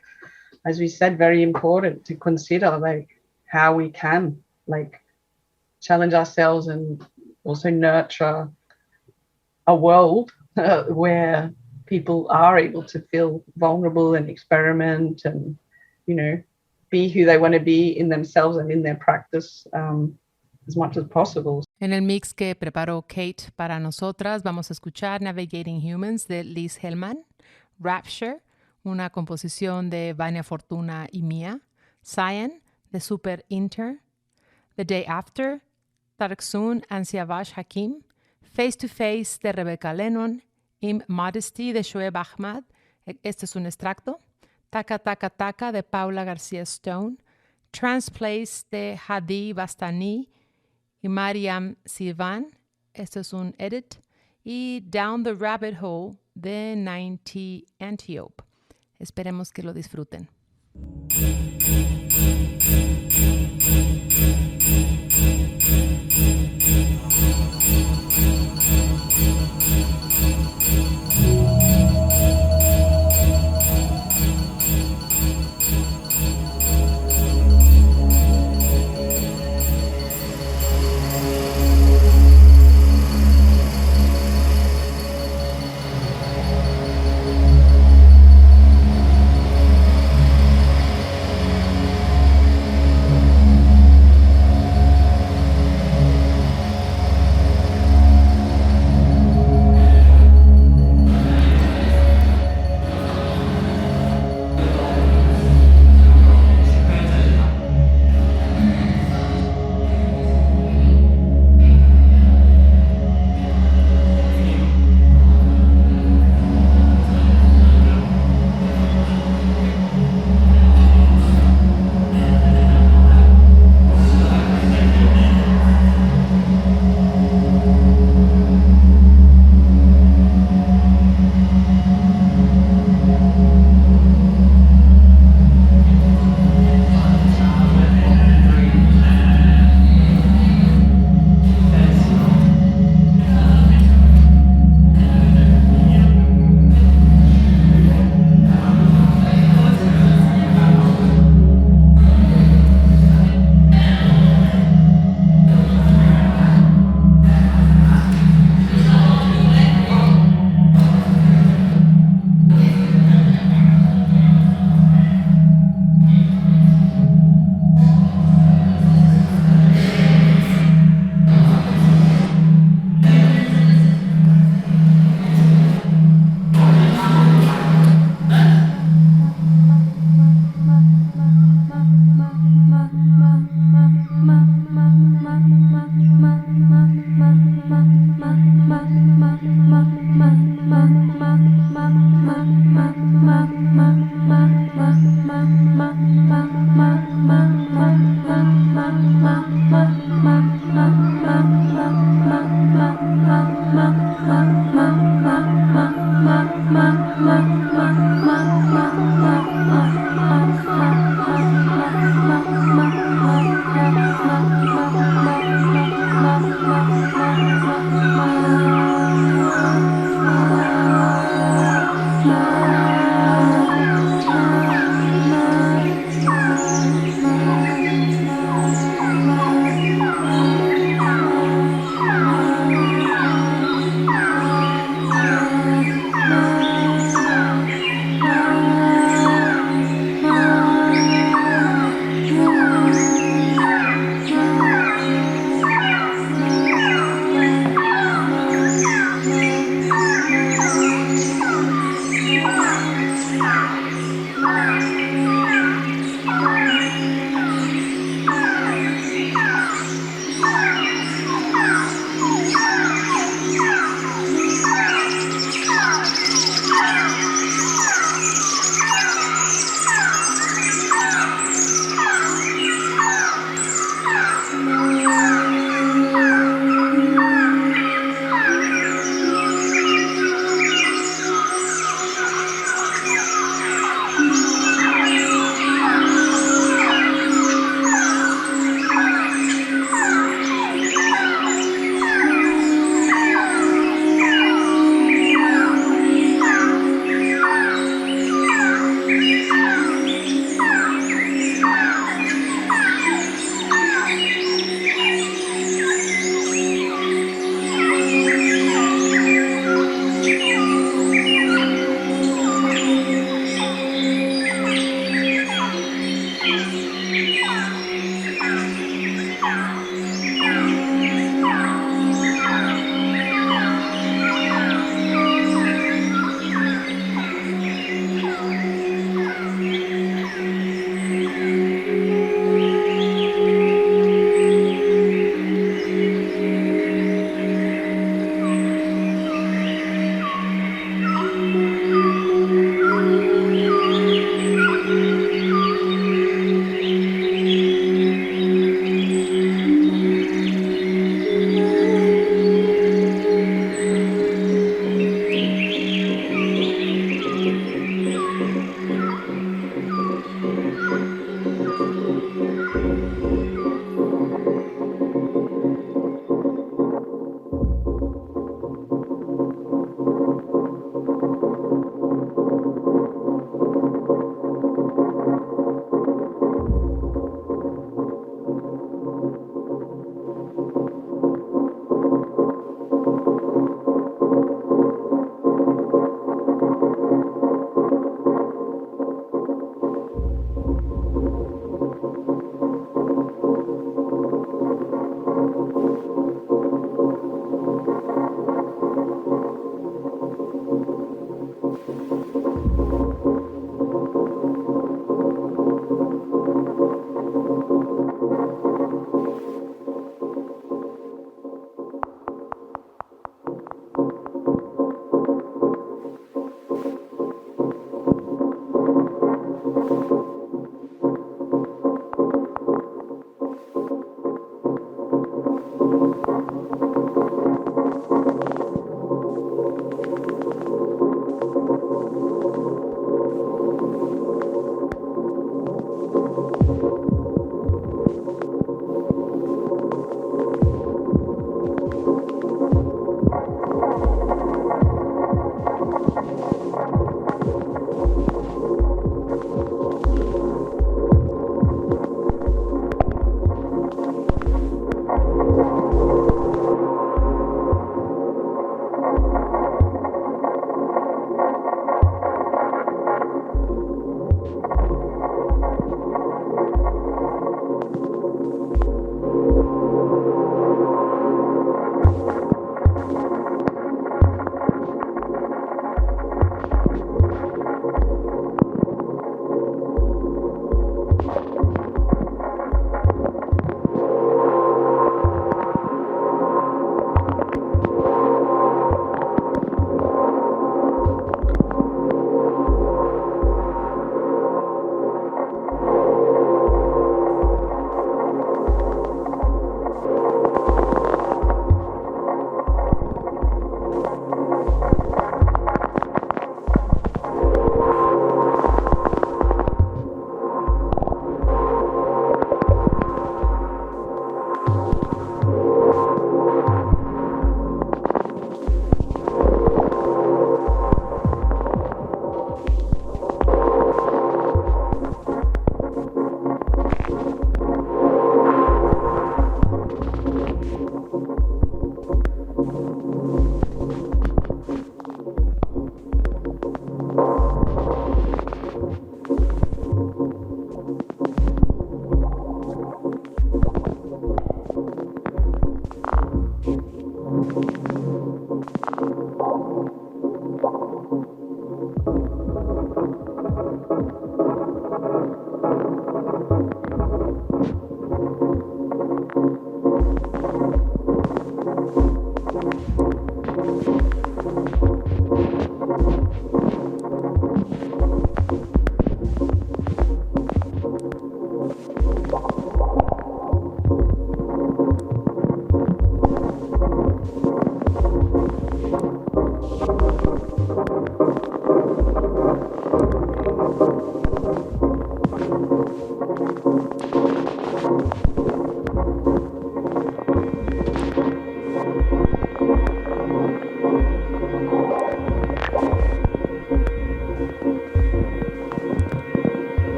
as we said, very important to consider like how we can like challenge ourselves and also nurture a world where people are able to feel vulnerable and experiment and, you know, be who they want to be in themselves and in their practice as much as possible. En el mix que preparó Kate para nosotras, vamos a escuchar Navigating Humans de Liz Hellman, Rapture, una composición de Vania Fortuna y mía, Cyan, de Super Inter, The Day After, Tarksun and Siavash Hakim, Face to Face de Rebecca Lennon, Modesty de Shoaib Ahmad, este es un extracto, Taka Taka Taka de Paula García Stone, Transplace de Hadi Bastani y Mariam Sivan, este es un edit, y Down the Rabbit Hole de 90 Antiope. Esperemos que lo disfruten.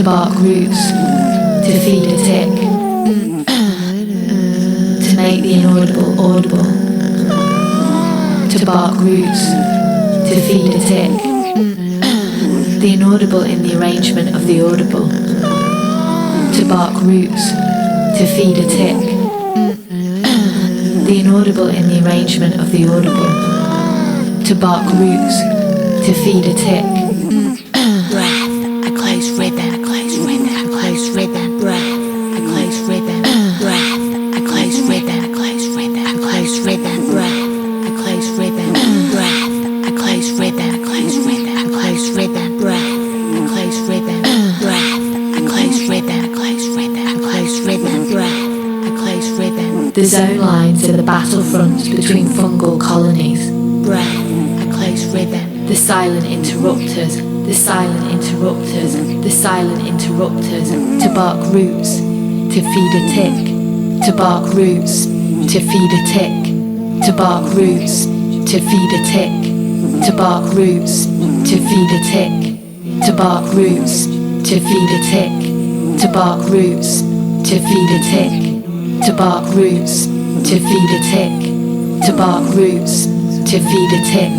to bark roots, to feed a tick, to make the inaudible audible, to bark roots, to feed a tick, the inaudible in the arrangement of the audible, to bark roots, to feed a tick, the inaudible in the arrangement of the audible, to bark roots, to feed a tick. Breath, a close rhythm, a close rhythm, a close rhythm. Breath, a close rhythm. Breath, a close rhythm, a close rhythm, a close rhythm. Breath, a close rhythm. Breath, a close rhythm, a close rhythm, a close rhythm. Breath, a close rhythm. Breath, a close rhythm, a close rhythm, a close rhythm. Breath, a close rhythm. The zone lines are the battlefronts between fungal colonies. Breath, a close rhythm. The silent interrupters, the silent interrupters, the silent interrupters. To bark roots, to feed a tick. To bark roots, to feed a tick. To bark roots, to feed a tick. To bark roots, to feed a tick. To bark roots, to feed a tick. To bark roots, to feed a tick. To bark roots, to feed a tick. To bark roots, to feed a tick.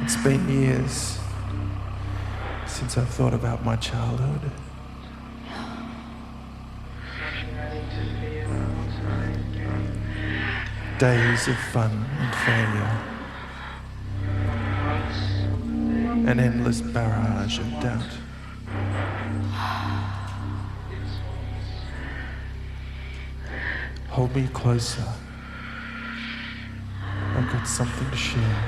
It's been years since I've thought about my childhood. Days of fun and failure. An endless barrage of doubt. Hold me closer. I've got something to share.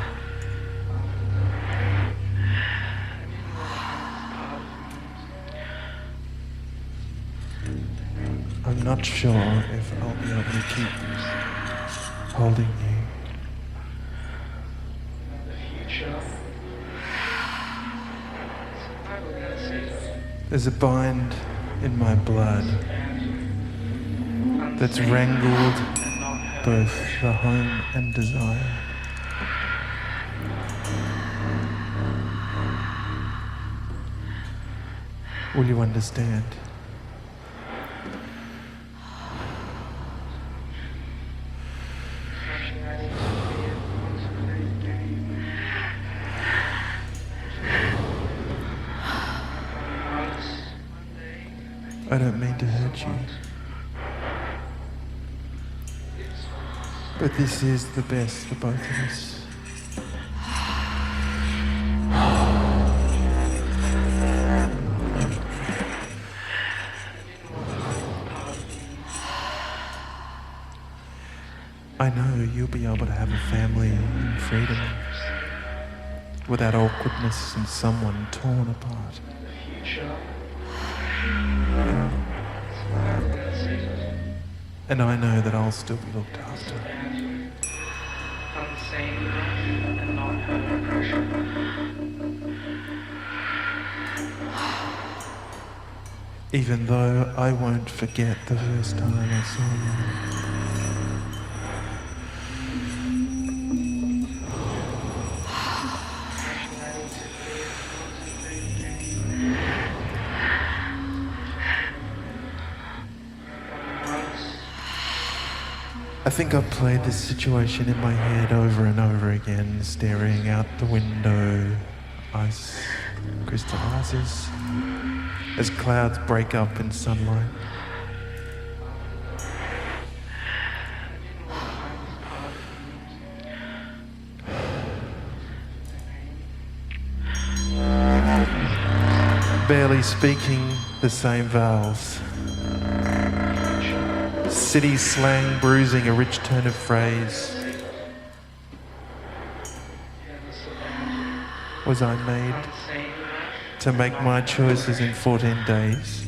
I'm not sure if I'll be able to keep holding you. There's a bind in my blood that's wrangled both the home and desire. Will you understand? I don't mean to hurt you, but this is the best for both of us. I know you'll be able to have a family in freedom, without awkwardness and someone torn apart. And I know that I'll still be looked after. Even though I won't forget the first time I saw you. I think I've played this situation in my head over and over again, staring out the window. Ice crystallizes as clouds break up in sunlight. Barely speaking the same vowels. City slang bruising a rich turn of phrase. Was I made to make my choices in 14 days?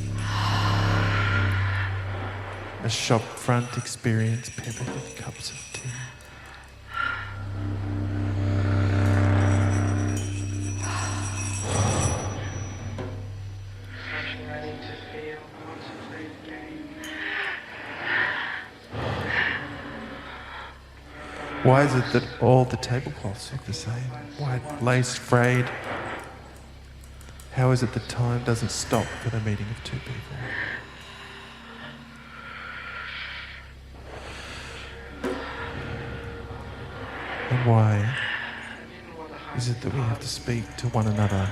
A shop front experience peppered with cups of tea. Why is it that all the tablecloths look the same? White lace frayed. How is it that time doesn't stop for the meeting of two people? And why is it that we have to speak to one another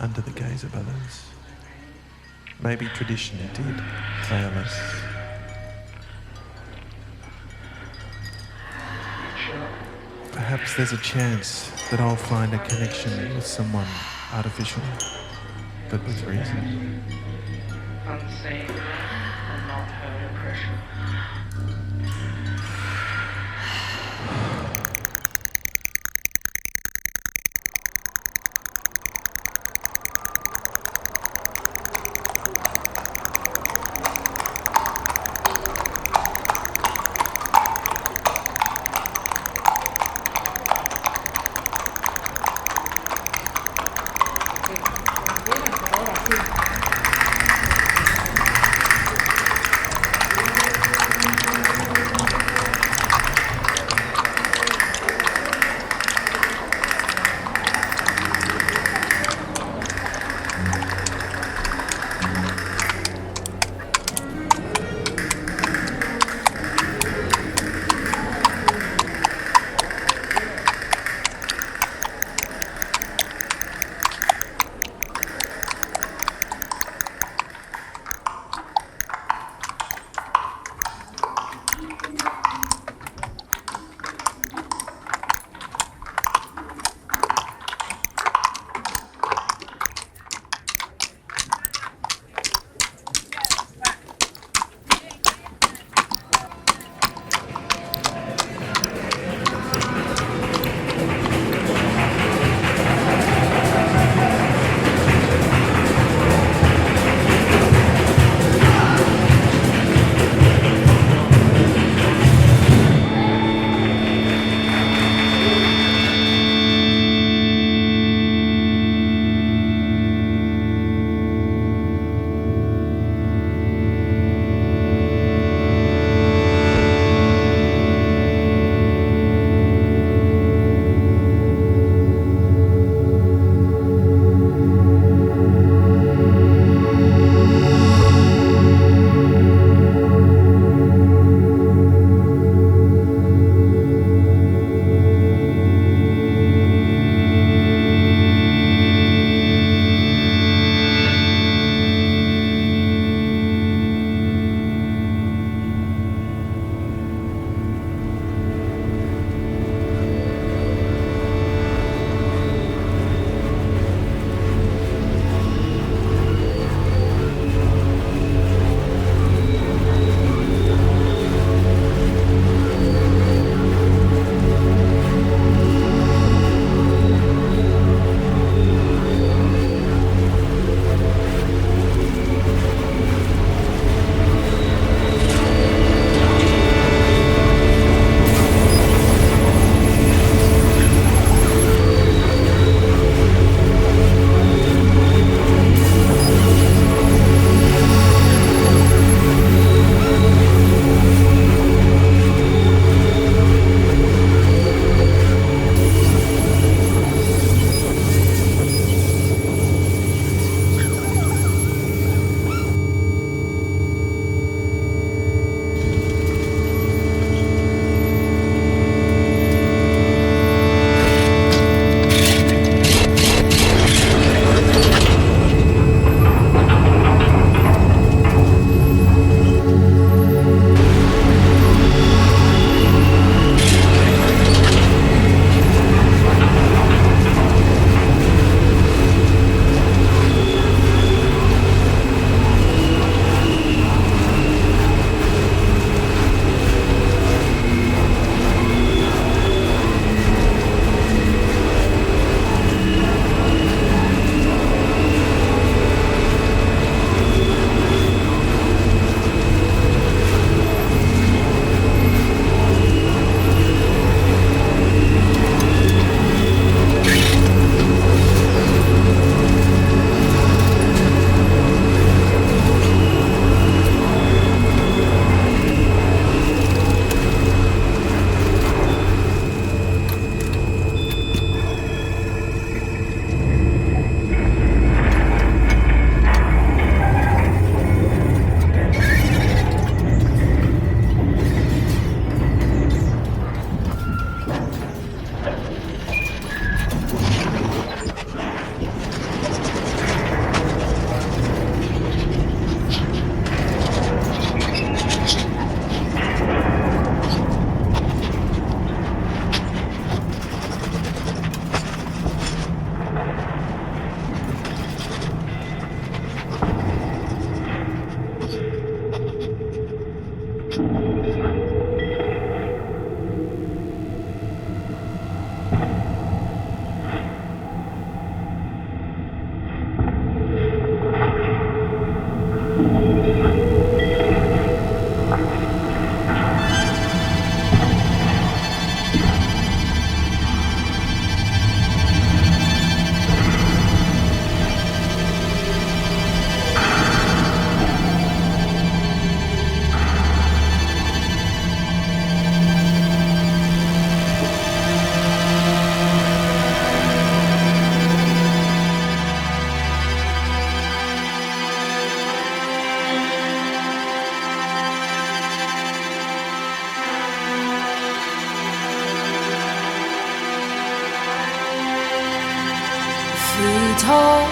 under the gaze of others? Maybe tradition did fail us. Perhaps there's a chance that I'll find a connection with someone artificial, but with reason. Unseen and not her impression. feet off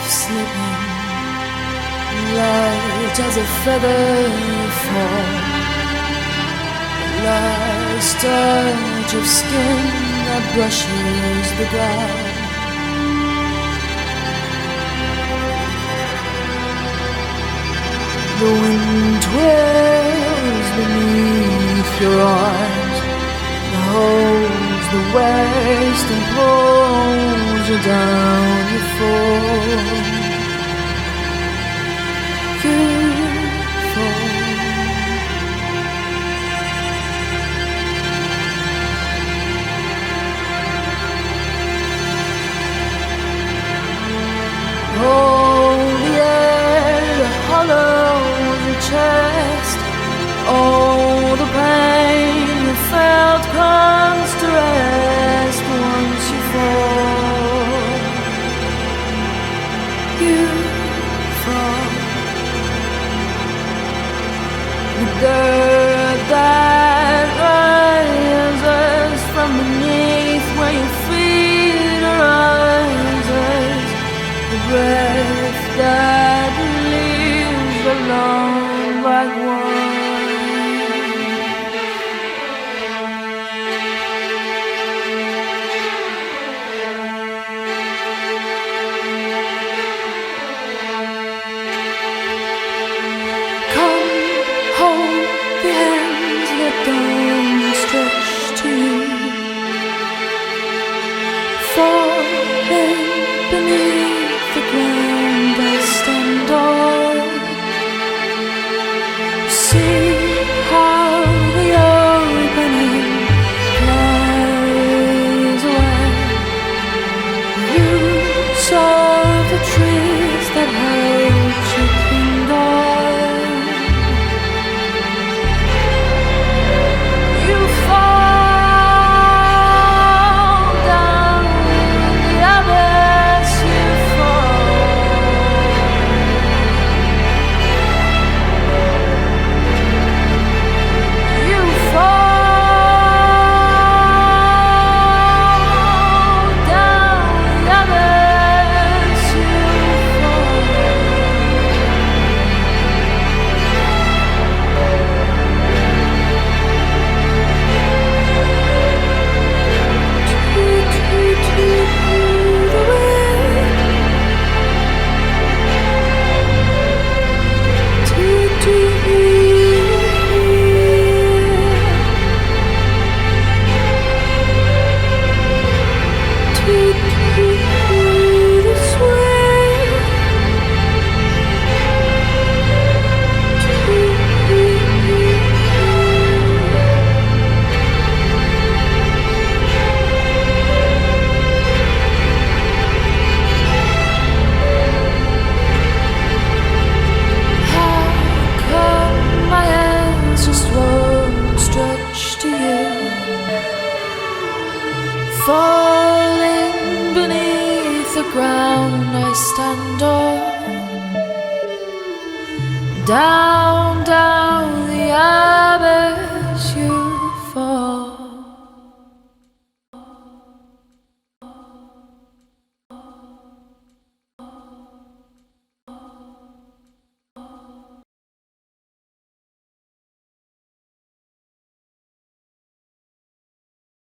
slipping, light as a feather fall, last touch of skin that brushes the ground. The wind twirls beneath your arms, it holds the waist and pulls you down, you fall, you fall. Hold the air, the hollow chest, all the pain you felt comes to rest once you fall. You fall. The dirt that rises from beneath where your feet arises, the breath that leaves alone like one. Come hold the hands that don't stretch to you, falling beneath the ground I stand on. See how the opening flies away. Roots of the trees that held you on. You fall down the abyss. You falling beneath the ground I stand on, down